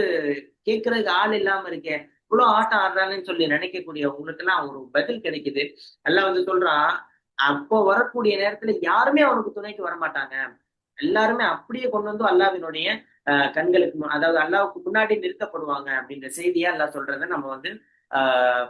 கேட்கறதுக்கு ஆள் இல்லாம இருக்கே, இவ்வளவு ஆட்டம் ஆடுறாங்கன்னு சொல்லி நினைக்கக்கூடிய உங்களுக்கு எல்லாம் ஒரு பதில் கிடைக்குது. அல்லாஹ் வந்து சொல்றான், அப்போ வரக்கூடிய நேரத்துல யாருமே அவனுக்கு துணைக்கு வரமாட்டாங்க. எல்லாருமே அப்படியே கொண்டு வந்து அல்லாஹ்வினுடைய கண்களுக்கு அதாவது அல்லாஹ்வுக்கு முன்னாடி நிறுத்தப்படுவாங்க அப்படின்ற செய்தியா அல்லாஹ் சொல்றதை நம்ம வந்து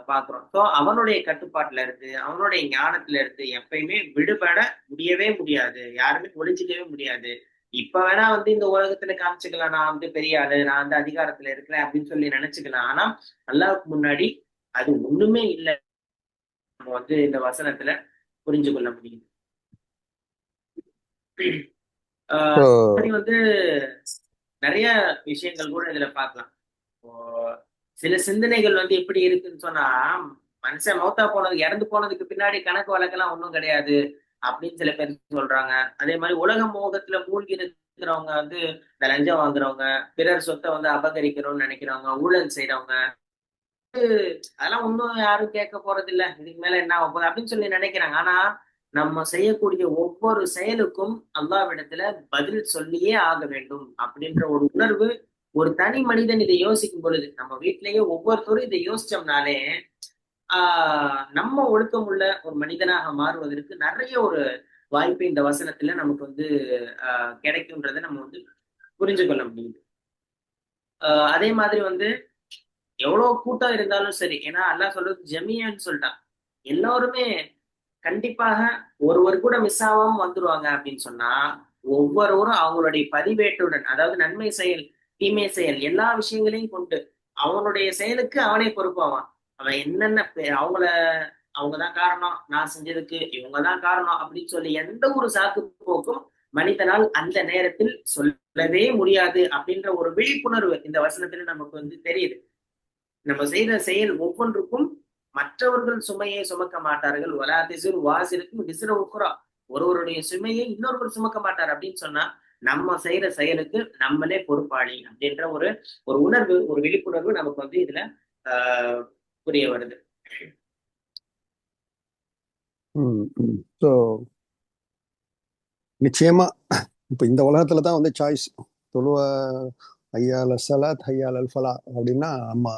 பாக்குறோம். ஸோ அவனுடைய கட்டுப்பாட்டுல இருந்து, அவனுடைய ஞானத்துல இருந்து எப்பயுமே விடுபட முடியவே முடியாது. யாருமே ஒளிஞ்சிக்கவே முடியாது. இப்ப வேணா வந்து இந்த உலகத்துல காமிச்சுக்கலாம், நான் வந்து பெரிய ஆளு, நான் வந்து அதிகாரத்துல இருக்கிறேன் அப்படின்னு சொல்லி நினைச்சுக்கலாம். ஆனா அல்லாஹ்வுக்கு முன்னாடி அது ஒண்ணுமே இல்லை. நம்ம வந்து இந்த வசனத்துல புரிஞ்சு கொள்ள முடியுது. ஸோ மாதிரி வந்து நிறைய விஷயங்கள் கூட இதுல பார்க்கலாம். இப்போ சில சிந்தனைகள் வந்து எப்படி இருக்குன்னு சொன்னா, மனுஷன் மௌத்தா போனது இறந்து போனதுக்கு பின்னாடி கணக்கு வழக்கெல்லாம் ஒண்ணும் கிடையாது அப்படின்னு சில பேர் சொல்றாங்க. அதே மாதிரி உலக மோகத்துல மூழ்கி இருக்கிறவங்க வந்து இந்த லஞ்சம் வாங்குறவங்க, பிறர் சொத்தை வந்து அபகரிக்கணும்னு நினைக்கிறவங்க, ஊழல் செய்யறவங்க, அதெல்லாம் ஒண்ணும் யாரும் கேட்க போறது இல்ல, இதுக்கு மேல என்ன ஆக போகுது அப்படின்னு சொல்லி நினைக்கிறாங்க. ஆனா நம்ம செய்யக்கூடிய ஒவ்வொரு செயலுக்கும் அல்லாஹ்விடத்துல பதில் சொல்லியே ஆக வேண்டும் அப்படின்ற ஒரு உணர்வு ஒரு தனி மனிதன் இதை யோசிக்கும் பொழுது, நம்ம வீட்டிலேயே ஒவ்வொருத்தரும் இதை யோசிச்சோம்னாலே நம்ம ஒழுக்கமுள்ள ஒரு மனிதனாக மாறுவதற்கு நிறைய ஒரு வாய்ப்பு இந்த வசனத்துல நமக்கு வந்து கிடைக்கும்ன்றதை நம்ம வந்து புரிஞ்சு கொள்ள முடியுது. அதே மாதிரி வந்து எவ்வளவு கூட்டம் இருந்தாலும் சரி, ஏன்னா அல்லாஹ் சொல்றது ஜமியான்னு சொல்லிட்டான். எல்லாருமே கண்டிப்பாக ஒருவர் கூட மிஸ் ஆகாம வந்துருவாங்க அப்படின்னு சொன்னா, ஒவ்வொருவரும் அவங்களுடைய பதிவேட்டுடன், அதாவது நன்மை செயல், தீமை செயல் எல்லா விஷயங்களையும் கொண்டு அவனுடைய செயலுக்கு அவனே பொறுப்பாவான். அவன் என்னென்ன அவங்கதான் காரணம், நான் செஞ்சதுக்கு இவங்கதான் காரணம் அப்படின்னு சொல்லி எந்த ஒரு சாக்கு போக்கும் மனிதனால் அந்த நேரத்தில் சொல்லவே முடியாது அப்படின்ற ஒரு விழிப்புணர்வு இந்த வசனத்துல நமக்கு வந்து தெரியுது. நம்ம செய்த செயல் ஒவ்வொன்றுக்கும் மற்றவர்கள் சுமையை சுமக்க மாட்டார்கள். வலா திசிறு வாசிருக்கும் விசிற உக்குறா. ஒருவருடைய சுமையை இன்னொருவர் சுமக்க மாட்டார் அப்படின்னு சொன்னா, நம்ம செய்யற செயலுக்கு நம்மளே பொறுப்பாளி அப்படின்ற ஒரு ஒரு உணர்வு, ஒரு விழிப்புணர்வு நமக்கு வந்து இதுல ஆஹ் புரிய வருது. ஸோ நிச்சயமா இப்போ இந்த உலகத்துல தான் வந்து சாய்ஸ். தொழுவ ஐயால சலாத் ஐயால் அல் ஃபலா அப்படின்னா நம்ம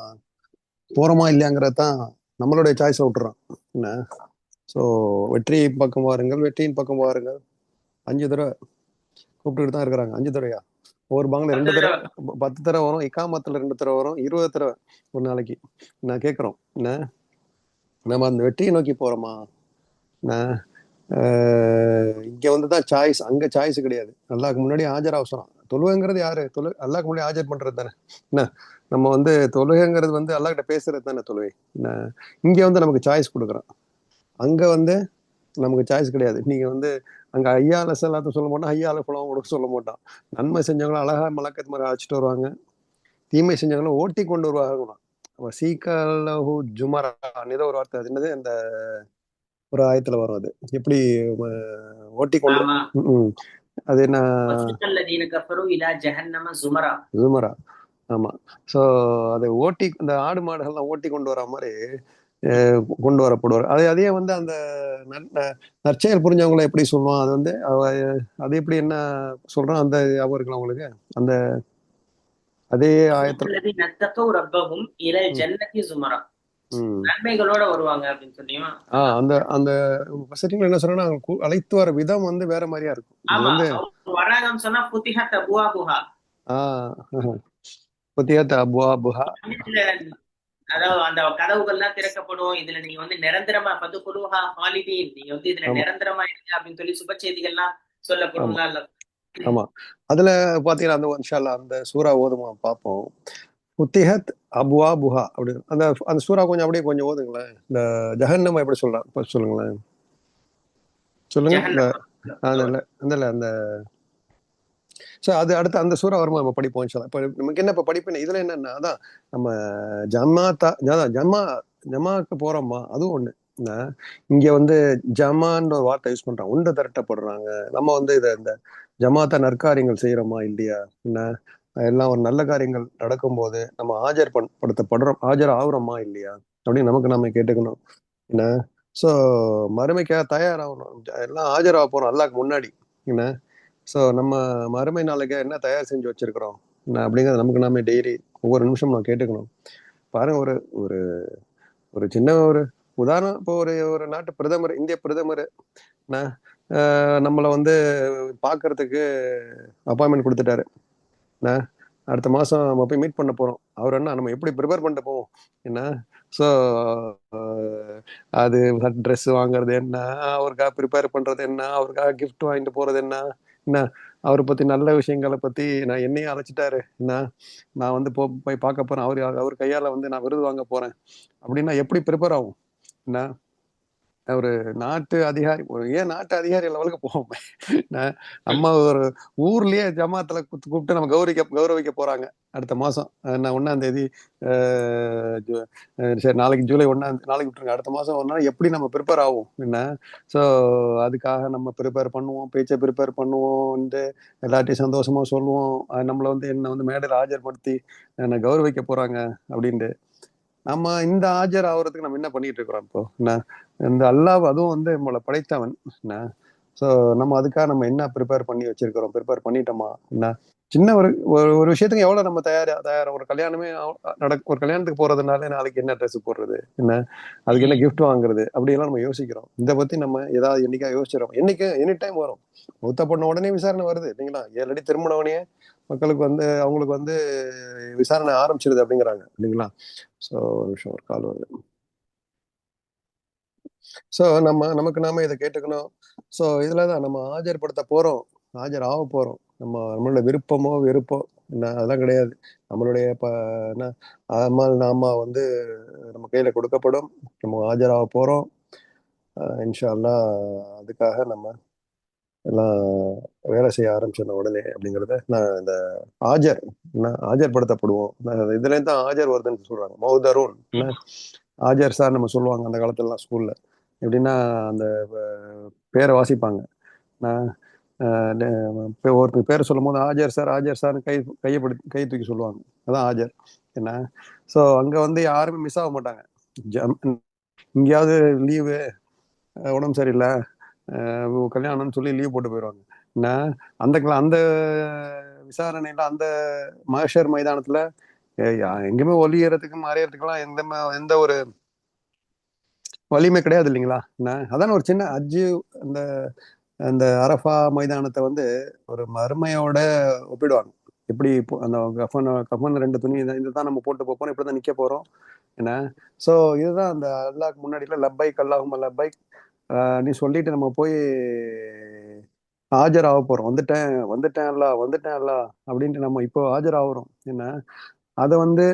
போறோமா இல்லையாங்கிறது தான் நம்மளுடைய சாய்ஸை விட்டுறோம் என்ன. ஸோ வெற்றி பக்கம் வாருங்கள், வெற்றியின் பக்கம் வாருங்கள் 5 தடவை கூப்பிட்டுக்கிட்டு தான் இருக்கிறாங்க. 5 தடவையா? ஒவ்வொரு பாங்கில் 2 தடவை, 10 தடவை வரும். இக்காமத்தில் 2 தடவை வரும். 20 தடவை ஒரு நாளைக்கு. நான் கேட்குறோம் என்ன, நம்ம அந்த வெற்றியை நோக்கி போறோமா? இங்க வந்து தான் சாய்ஸ், அங்க சாய்ஸ் கிடையாது. அல்லாஹ்க்கு முன்னாடி ஆஜர் அவசரம். தொழுகைங்கிறது யாரு? அல்லாஹ்க்கு முன்னாடி ஆஜர் பண்றது தானே என்ன. நம்ம வந்து தொழுகைங்கிறது வந்து அல்லாஹ்கிட்ட பேசுறது தானே தொழுகை என்ன. இங்க வந்து நமக்கு சாய்ஸ் கொடுக்குறோம், அங்க வந்து நமக்கு சாய்ஸ் கிடையாது. நீங்க வந்து அங்க ஐயா அலசலாத்த சொல்ல மாட்டோம், ஐயா அலஃபலம் கூட சொல்ல மாட்டோம். நன்மை செஞ்சவங்களும் அழகா மலக்கத்து மாதிரி அழைச்சிட்டு வருவாங்க, தீமை செஞ்சவங்களும் ஓட்டி கொண்டு வருவாங்க. சீக்கலஹு ஜுமரா ஏதோ ஒரு வார்த்தை, அது என்னது, அந்த ஒரு ஆயத்துல வரும். அது எப்படி ஓட்டி கொண்டு அது என்ன, ஜுமரா. ஆமா. ஸோ அதை ஓட்டி இந்த ஆடு மாடுகள்லாம் ஓட்டி கொண்டு வர மாதிரி கொண்டு வரப்படுவார். அதே வந்து அந்த நற்செயல் புரிஞ்சவங்களை எப்படி சொல்லுவான், அது வந்து அது எப்படி என்ன சொல்றான் அந்த ஞாபகம் இருக்குல்ல உங்களுக்கு? அந்த அதே ஆயத்துல நன்மைகளோட வருவாங்க அப்படின்னு சொன்னீங்க. அந்த அந்த என்ன சொல்றேன்னா, அழைத்து வர விதம் வந்து வேற மாதிரியா இருக்கும். அது வந்து வராங்கன்னு சொன்னா புத்திஹத் அபுவாபுஹா. புத்திஹத் அபுவாபுஹா, அதாவது அந்த கதவுகள்லாம் திறக்கப்படும், இதுல நீங்க வந்து நிரந்தரமா பதுகுலுஹா ஹாலிதீன், நீங்க வந்து இதுல நிரந்தரமா இருங்க அப்படின்னு சொல்லி சுப செய்திகள்லாம் சொல்லப்படும்ல. ஆமா. அதுல பாத்தீங்கன்னா அந்த இன்ஷா அல்லாஹ் அந்த சூரா ஓதுமா பார்ப்போம். புத்திஹத் அபுவாபுஹா அப்படி அந்த அந்த சூரா கொஞ்சம் அப்படியே கொஞ்சம் ஓதுங்களேன். இந்த ஜஹன்னம எப்படி சொல்றான் சொல்லுங்களேன், சொல்லுங்க. அந்த அந்த ஸோ அது அடுத்து அந்த சூறா வருமா நம்ம படிப்போம் இன்ஷா அல்லாஹ். இப்போ நமக்கு என்ன இப்போ படிப்பு இதுல என்னன்னா, அதான் நம்ம ஜமாக்கு போறோமா அதுவும் ஒண்ணு. என்ன, இங்க வந்து ஜமான்ற ஒரு வார்த்தை யூஸ் பண்றாங்க, உண்டு திரட்டப்படுறாங்க. நம்ம வந்து இந்த ஜமாத்த நற்காரியங்கள் செய்யறோமா இல்லையா? என்ன, எல்லாம் ஒரு நல்ல காரியங்கள் நடக்கும்போது நம்ம படுத்தப்படுறோம், ஆஜர் ஆகுறோமா இல்லையா அப்படின்னு நமக்கு நாம கேட்டுக்கணும். என்ன, ஸோ மறுமைக்காக தயாராகணும். எல்லாம் ஆஜராக போறோம் அல்லாஹ்க்கு முன்னாடி. என்ன, ஸோ நம்ம மறுமை நாளைக்கு என்ன தயார் செஞ்சு வச்சிருக்கிறோம் என்ன அப்படிங்கிறது நமக்கு நாம டெய்லி ஒவ்வொரு நிமிஷம் நான் கேட்டுக்கணும். பாருங்க, ஒரு ஒரு ஒரு சின்ன ஒரு உதாரணம். இப்போ ஒரு ஒரு நாட்டு பிரதமர், இந்திய பிரதமர் என்ன, நம்மளை வந்து பார்க்கறதுக்கு அப்பாயின்மெண்ட் கொடுத்துட்டாரு. என்ன, அடுத்த மாசம் நம்ம போய் மீட் பண்ண போறோம். அவர் என்ன, நம்ம எப்படி ப்ரிப்பேர் பண்ணிட்டு போவோம் என்ன? ஸோ அது ட்ரெஸ் வாங்குறது என்ன, அவருக்காக ப்ரிப்பேர் பண்றது என்ன, அவருக்காக gift வாங்கிட்டு போறது என்ன, என்ன, அவரை பத்தி நல்ல விஷயங்களை பத்தி நான் என்னையும் அழைச்சிட்டாரு என்ன, நான் வந்து போய் பார்க்க போறேன், அவர் கையால வந்து நான் விருது வாங்க போறேன் அப்படின்னா எப்படி ப்ரிப்பேர் ஆகும் என்ன? ஒரு நாட்டு அதிகாரி, ஏன் நாட்டு அதிகாரி லெவலுக்கு போவோமே. நம்ம ஒரு ஊர்லயே ஜமாத்துல கூப்பிட்டு நம்ம கௌரவிக்க போறாங்க அடுத்த மாசம். நான் 1ஆம் தேதி, சரி நாளைக்கு ஜூலை 1ஆம் நாளைக்கு விட்டுருங்க, அடுத்த மாசம் ஒரு நாள் எப்படி நம்ம ப்ரிப்பேர் ஆகும் என்ன? ஸோ அதுக்காக நம்ம ப்ரிப்பேர் பண்ணுவோம், பேச்சை ப்ரிப்பேர் பண்ணுவோம், வந்து எல்லாத்தையும் சந்தோஷமா சொல்லுவோம். நம்மளை வந்து என்ன வந்து மேடையில் ஆஜர்படுத்தி என்னை கௌரவிக்க போறாங்க அப்படின்ட்டு நம்ம இந்த ஆஜர் ஆகுறதுக்கு நம்ம என்ன பண்ணிட்டு இருக்கிறோம் இப்போ என்ன? இந்த அல்லாஹ் அதுவும் வந்து நம்மளை படைத்தவன் என்ன. ஸோ நம்ம அதுக்காக நம்ம என்ன ப்ரிப்பேர் பண்ணி வச்சிருக்கிறோம், ப்ரிப்பேர் பண்ணிட்டோமா என்ன? சின்ன ஒரு ஒரு ஒரு விஷயத்துக்கு எவ்வளவு நம்ம தயாரா ஒரு கல்யாணமே ஒரு கல்யாணத்துக்கு போறதுனால நாளைக்கு என்ன ட்ரெஸ் போடுறது என்ன, அதுக்கு என்ன gift வாங்குறது அப்படியெல்லாம் நம்ம யோசிக்கிறோம். இதை பத்தி நம்ம ஏதாவது என்னைக்கா யோசிச்சிடறோம்? என்னைக்கு எனி டைம் வரும். மூத்த பொண்ணு உடனே விசாரணை வருது இல்லைங்களா? 7 அடி திரும்பினவனே மக்களுக்கு வந்து அவங்களுக்கு வந்து விசாரணை ஆரம்பிச்சிருது அப்படிங்கிறாங்க இல்லைங்களா? ஸோ ஒரு நிமிஷம், ஒரு கால் வருது. ஸோ நமக்கு நாம இதை கேட்டுக்கணும். ஸோ இதுலதான் நம்ம ஆஜர்படுத்த போறோம், ஆஜர் ஆக போறோம். நம்மளோட விருப்பமோ வெறுப்போ என்ன அதெல்லாம் கிடையாது. நம்மளுடைய என்ன, அமல் நாமா வந்து நம்ம கையில கொடுக்கப்படும். நம்ம ஆஜராக போறோம். இன்ஷா அல்லாஹ். அதுக்காக நம்ம எல்லாம் வேலை செய்ய ஆரம்பிச்சிடணும் உடனே அப்படிங்கிறத நான் இந்த ஆஜர் என்ன ஆஜர்படுத்தப்படுவோம். இதுல இருந்து தான் ஆஜர் வருதுன்னு சொல்றாங்க, மௌதரூன் என்ன. ஆஜர் சார் நம்ம சொல்லுவாங்க அந்த காலத்துலலாம் ஸ்கூல்ல. எப்படின்னா அந்த பேரை வாசிப்பாங்க. நான் ஒருத்தர் பேரை சொல்லும் போது ஆஜர் சார் ஆஜர் சார்னு கை தூக்கி சொல்லுவாங்க. அதான் ஆஜர் என்ன. ஸோ அங்க வந்து யாருமே மிஸ் ஆக மாட்டாங்க. எங்கேயாவது லீவு, உடம்பு சரியில்லை, கல்யாணம்னு சொல்லி லீவ் போட்டு போயிடுவாங்க என்ன. அந்த விசாரணையில அந்த மகஷர் மைதானத்துல எங்கேயுமே ஒலியறதுக்கு மறையறதுக்கெல்லாம் எந்த ஒரு வலிமை கிடையாது இல்லைங்களா என்ன. அதான ஒரு சின்ன அஜ்ஜு, அந்த அந்த அரஃபா மைதானத்தை வந்து ஒரு மறுமையோட ஒப்பிடுவாங்க. எப்படி அந்த கஃபன் 2 துணி இதுதான் நம்ம போட்டு போறோம், இப்படிதான் நிக்க போறோம் என்ன. ஸோ இதுதான் அந்த அல்லாஹ்க்கு முன்னாடியில லப்பைக் அல்லாஹும்ம லப்பைக் நீ சொல்லிட்டு நம்ம போய் ஆஜர் ஆக போறோம். வந்துட்டேன் வந்துட்டேன் அல்ல வந்துட்டேன் அல்ல அப்படின்ட்டு நம்ம இப்போ ஆஜர் ஆகுறோம் என்ன. அதை வந்து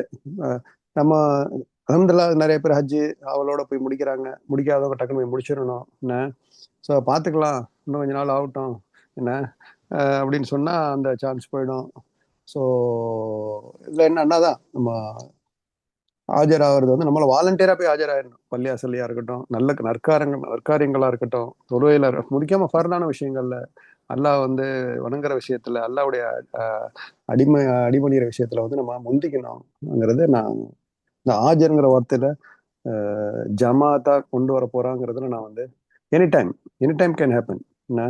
நம்ம அல்ஹம்துலில்லாஹ் நிறைய பேர் ஹஜ்ஜு அவளோட போய் முடிக்கிறாங்க, முடிக்காதவங்க டக்குன்னு போய் முடிச்சிடணும் என்ன. ஸோ பார்த்துக்கலாம், இன்னும் கொஞ்ச நாள் ஆகட்டும் என்ன அப்படின்னு சொன்னா அந்த சான்ஸ் போயிடும். ஸோ இதுல என்னன்னா தான் நம்ம ஆஜராகிறது வந்து நம்மள வாலண்டியரா போய் ஆஜராயிடணும். பள்ளியாசல்லையா இருக்கட்டும், நல்ல நற்காரியங்களா இருக்கட்டும், தொழுவையில முக்கியமா ஃபர்தான விஷயங்கள்ல, அல்லாஹ் வந்து வணங்குற விஷயத்துல, அல்லாஹ்வுடைய அடிபணிகிற விஷயத்துல வந்து நம்ம முந்திக்கணும்ங்கிறது நான் இந்த ஆஜருங்கிற வார்த்தையில ஜமாத்தா கொண்டு வர போறாங்கிறதுல நான் வந்து எனி டைம் கேன் ஹேப்பன் என்ன.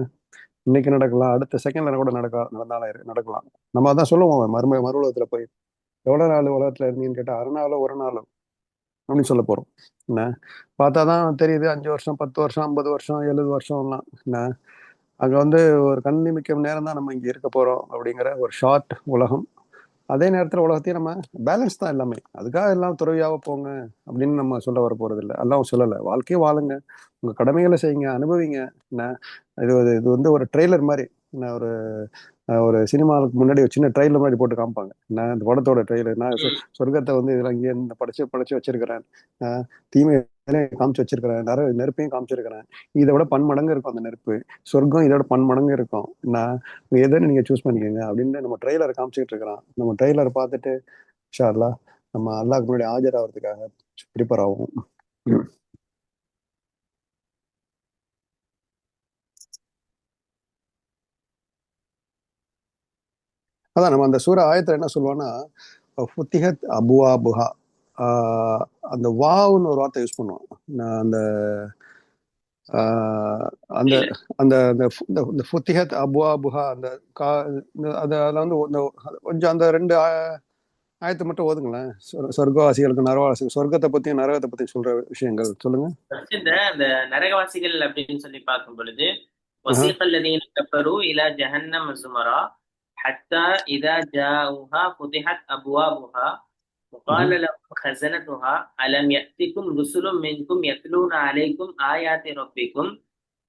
இன்னைக்கு நடக்கலாம், அடுத்த செகண்ட்ல கூட நடக்கலாம். நம்ம அதான் சொல்லுவோம் மறு உலகத்துல போய் எவ்வளவு நாள் உலகத்துல இருந்தீங்கன்னு கேட்டா, அரை நாளோ ஒரு நாளோ அப்படின்னு சொல்ல போறோம் என்ன. பார்த்தாதான் தெரியுது 5 வருஷம் 10 வருஷம் 50 வருஷம் 70 வருஷம்லாம் என்ன. அங்க வந்து ஒரு கண் நிமிக்கும் நேரம் தான் நம்ம இங்க இருக்க போறோம் அப்படிங்கிற ஒரு ஷார்ட் உலகம். அதே நேரத்துல உலகத்தையும் நம்ம பேலன்ஸ் தான் எல்லாமே. அதுக்காக எல்லாம் துறவியாக போங்க அப்படின்னு நம்ம சொல்ல வர போறது இல்லை. எல்லாம் சொல்லலை, வாழ்க்கையை வாழுங்க, உங்க கடமைகளை செய்யுங்க, அனுபவிங்க என்ன. இது வந்து ஒரு ட்ரெய்லர் மாதிரி என்ன. ஒரு ஒரு சினிமாவுக்கு முன்னாடி ஒரு சின்ன ட்ரெயிலர் மாதிரி போட்டு காமிப்பாங்க. நான் இந்த படத்தோட ட்ரெயிலர், நான் சொர்க்கத்தை வந்து இதெல்லாம் இங்கே இந்த படைச்சு வச்சிருக்கிறேன், தீமை காமிச்சு வச்சிருக்கிறேன், நெருப்பையும் காமிச்சிருக்கிறேன், இதை விட பன்மடங்கு இருக்கும் அந்த நெருப்பு, சொர்க்கம் இதோட பன்மடங்கு இருக்கும், நான் எதை நீங்க சூஸ் பண்ணிக்கோங்க அப்படின்னு நம்ம ட்ரெய்லரை காமிச்சிட்டு இருக்கிறோம். நம்ம ட்ரெய்லரை பார்த்துட்டு இன்ஷா அல்லாஹ் நம்ம அல்லாஹ்க்கு முன்னாடி ஆஜராகிறதுக்காக ப்ரிப்பேர் ஆகும். ம். அதான் நம்ம அந்த சூரா ஆயத்துல என்ன சொல்லுவோம்னா ஃபுத்திஹத் அபுவாபுஹா, அந்த வாவ்னு ஒரு வார்த்தை யூஸ் பண்ணுவோம். நான் அந்த ஆஹ், அந்த புரியல. அந்த அந்த இந்த ஃபுத்திஹத் அபுவாபுஹா அந்த கா அதில் வந்து கொஞ்சம் அந்த ரெண்டு ஆயத்தை மட்டும் ஓதுங்களேன். சொர்க்கவாசிகளுக்கு நரகவாசிகள், சொர்க்கத்தை பத்தியும் நரகத்தை பத்தியும் சொல்ற விஷயங்கள் சொல்லுங்க. ஃபர்ஸ்ட் அந்த நரகவாசிகள் அப்படின்னு சொல்லி பார்க்கும் பொழுது, ஆஹா. وَسِيقَ الَّذِينَ كَفَرُوا إِلَى جَهَنَّمَ زُمَرًا حَتَّى إِذَا جَاءُوهَا فُتِحَتْ أَبْوَابُهَا وَقَالَ ம்ஹும். لَهُمْ خَزَنَتُهَا أَلَمْ يَأْتِكُمْ رُسُلٌ مِّنكُمْ يَتْلُونَ عَلَيْكُمْ آيَاتِ رَبِّكُمْ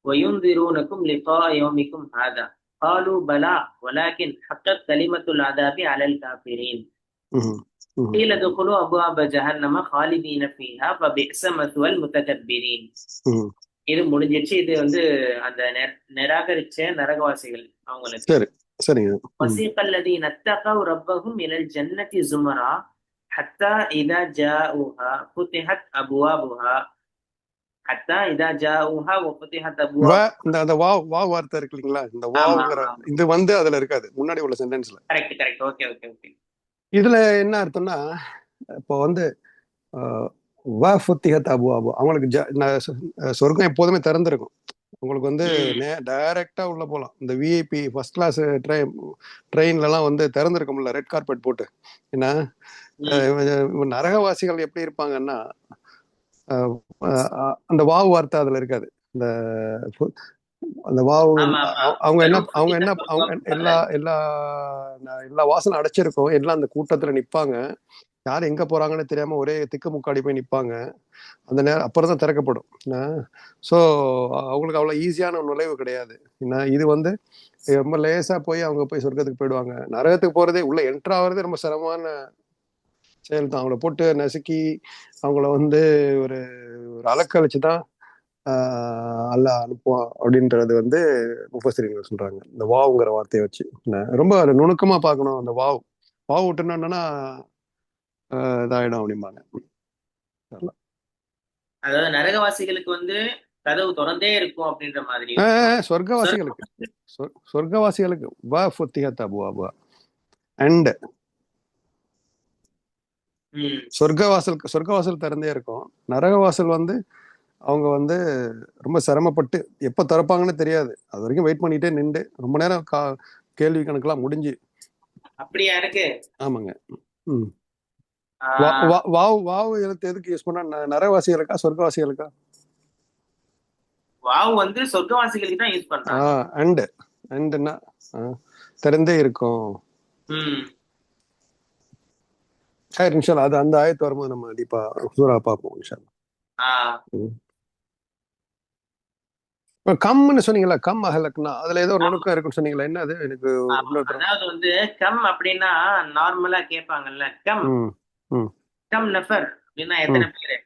وَيُنذِرُونَكُمْ لِقَاءَ يَوْمِكُمْ هَٰذَا قَالُوا بَلَىٰ وَلَٰكِنْ حَقَّتْ كَلِمَةُ الْعَذَابِ عَلَى الْكَافِرِينَ ம்ஹும். ம்ஹும். قِيلَ ادْخُلُوا أَبْوَابَ جَهَنَّمَ خَالِدِينَ فِيهَا فَبِئْسَ مَثْوَى الْمُتَكَبِّرِينَ. ம்ஹும். இது முடிஞ்சிருச்சு. இது அந்த நிராகரிச்ச நரகவாசிகள் அவங்களுக்கு. சரி, சரிங்க. وَسِيقَ الَّذِينَ اتَّقَوْا رَبَّهُمْ إِلَى الْجَنَّةِ زُمَرًا حَتَّى إِذَا جَاءُوهَا فُتِحَتْ أَبْوَابُهَا حَتَّى إِذَا جَاءُوهَا وَفُتِحَتْ வ أَبْوَابُهَا. இந்த அந்த வாவ் வார்த்தை இருக்கு இல்லைங்களா, இந்த ஆமா வாவ்ங்கிற ஆமா. இது வந்து அதுல இருக்காது, முன்னாடி உள்ள சென்டென்ஸ்ல. Correct correct. Okay okay okay. இதுல என்ன அர்த்தம்னா, இப்போ வந்து வ ஃபுத்திஹத் அபுவாபு, அவங்களுக்கு சொர்க்கம் எப்போதுமே திறந்திருக்கும். உங்களுக்கு வந்து ம் டைரக்டா உள்ள போகலாம். இந்த விஐபி ஃபர்ஸ்ட் கிளாஸ் ட்ரெயின்லலாம் வந்து திறந்திருக்கும்ல ரெட் கார்பெட் போட்டு. ஏன்னா ம். இவன் நரகவாசிகள் எப்படி இருப்பாங்கன்னா, அந்த வாவு வார்த்தை அதுல இருக்காது. இந்த அந்த வாவு ஆமா ஆமா. அவங்க என்ன வெறும் அவங்க என்ன ஃபுத்திஹத் அவங்க அப்வாபுஹா. எல்லா எல்லா எல்லா வாசலும் அடைச்சிருக்கும். எல்லாம் அந்த கூட்டத்துல நிப்பாங்க. யார் எங்க போறாங்கன்னு தெரியாம ஒரே திக்கு முக்காடி போய் நிப்பாங்க. அந்த நேரம் அப்புறம் தான் திறக்கப்படும். ஸோ அவங்களுக்கு அவ்வளோ ஈஸியான நுழைவு கிடையாது. ஏன்னா இது வந்து ரொம்ப லேசா போய் அவங்க போய் சொர்க்கத்துக்கு போயிடுவாங்க. நரகத்துக்கு போறதே, உள்ள என்ட்ரு ஆகுறதே ரொம்ப சிரமமான செயல் தான். அவங்கள போட்டு நசுக்கி அவங்கள வந்து ஒரு ஒரு அலக்கழிச்சு தான் அல்லாஹ் அனுப்புவான் அப்படின்றது வந்து முஃபஸ்ஸிரீன்கள் சொல்றாங்க. இந்த வாவுங்கிற வார்த்தையை வச்சு ரொம்ப அதை நுணுக்கமா பார்க்கணும். அந்த வாவு விட்டுனோன்னா இதாயிடும் அப்படிம்பாங்க. அதாவது நரகவாசிகளுக்கு கதவு திறந்தே இருக்கும் அப்படின்ற மாதிரி இருக்கும். சொர்க்கவாசிகளுக்கு சொர்க்கவாசிகளுக்கு வ ஃபுத்திஹத் அபுவாபுஹா அண்ட் ம். சொர்க்கவாசல் திறந்தே இருக்கும். நரகவாசல் வந்து அவங்க வந்து ரொம்ப சிரமப்பட்டு எப்ப திறப்பாங்கன்னு தெரியாது. அது வரைக்கும் வெயிட் பண்ணிட்டே நின்று ரொம்ப நேரம் கேள்வி கணக்கெல்லாம் முடிஞ்சு. அப்படியா இருக்கு. ஆமாங்க. ம். ஆஹ் வாவு எழுத்து எதுக்கு யூஸ் பண்ணா, நரகவாசிகளுக்கா சொர்க்கவாசிகளுக்கா? வாவ் சொர்க்கவாசிகளுக்கு தான் யூஸ் பண்றாங்க. அண்ட்னா திறந்தே இருக்கும். ம். சரி, இன்ஷால்லா அது அந்த ஆயத்து வரும்போது நம்ம கண்டிப்பா சூரா பார்ப்போம் இன்ஷால்லா. ஆஹ் இப்ப கம்னு சொன்னீங்களா, கம் அஹலக்னா அதுல ஏதோ ஒரு நுணுக்கம் இருக்குன்னு சொன்னீங்களா, என்ன அது எனக்கு ஆமா. அதாவது கம் அப்படின்னா நார்மலா கேட்பாங்கல்ல. கம் ம் ம் கம் நஃபர் அப்படின்னா ம் எத்தனை பேரு,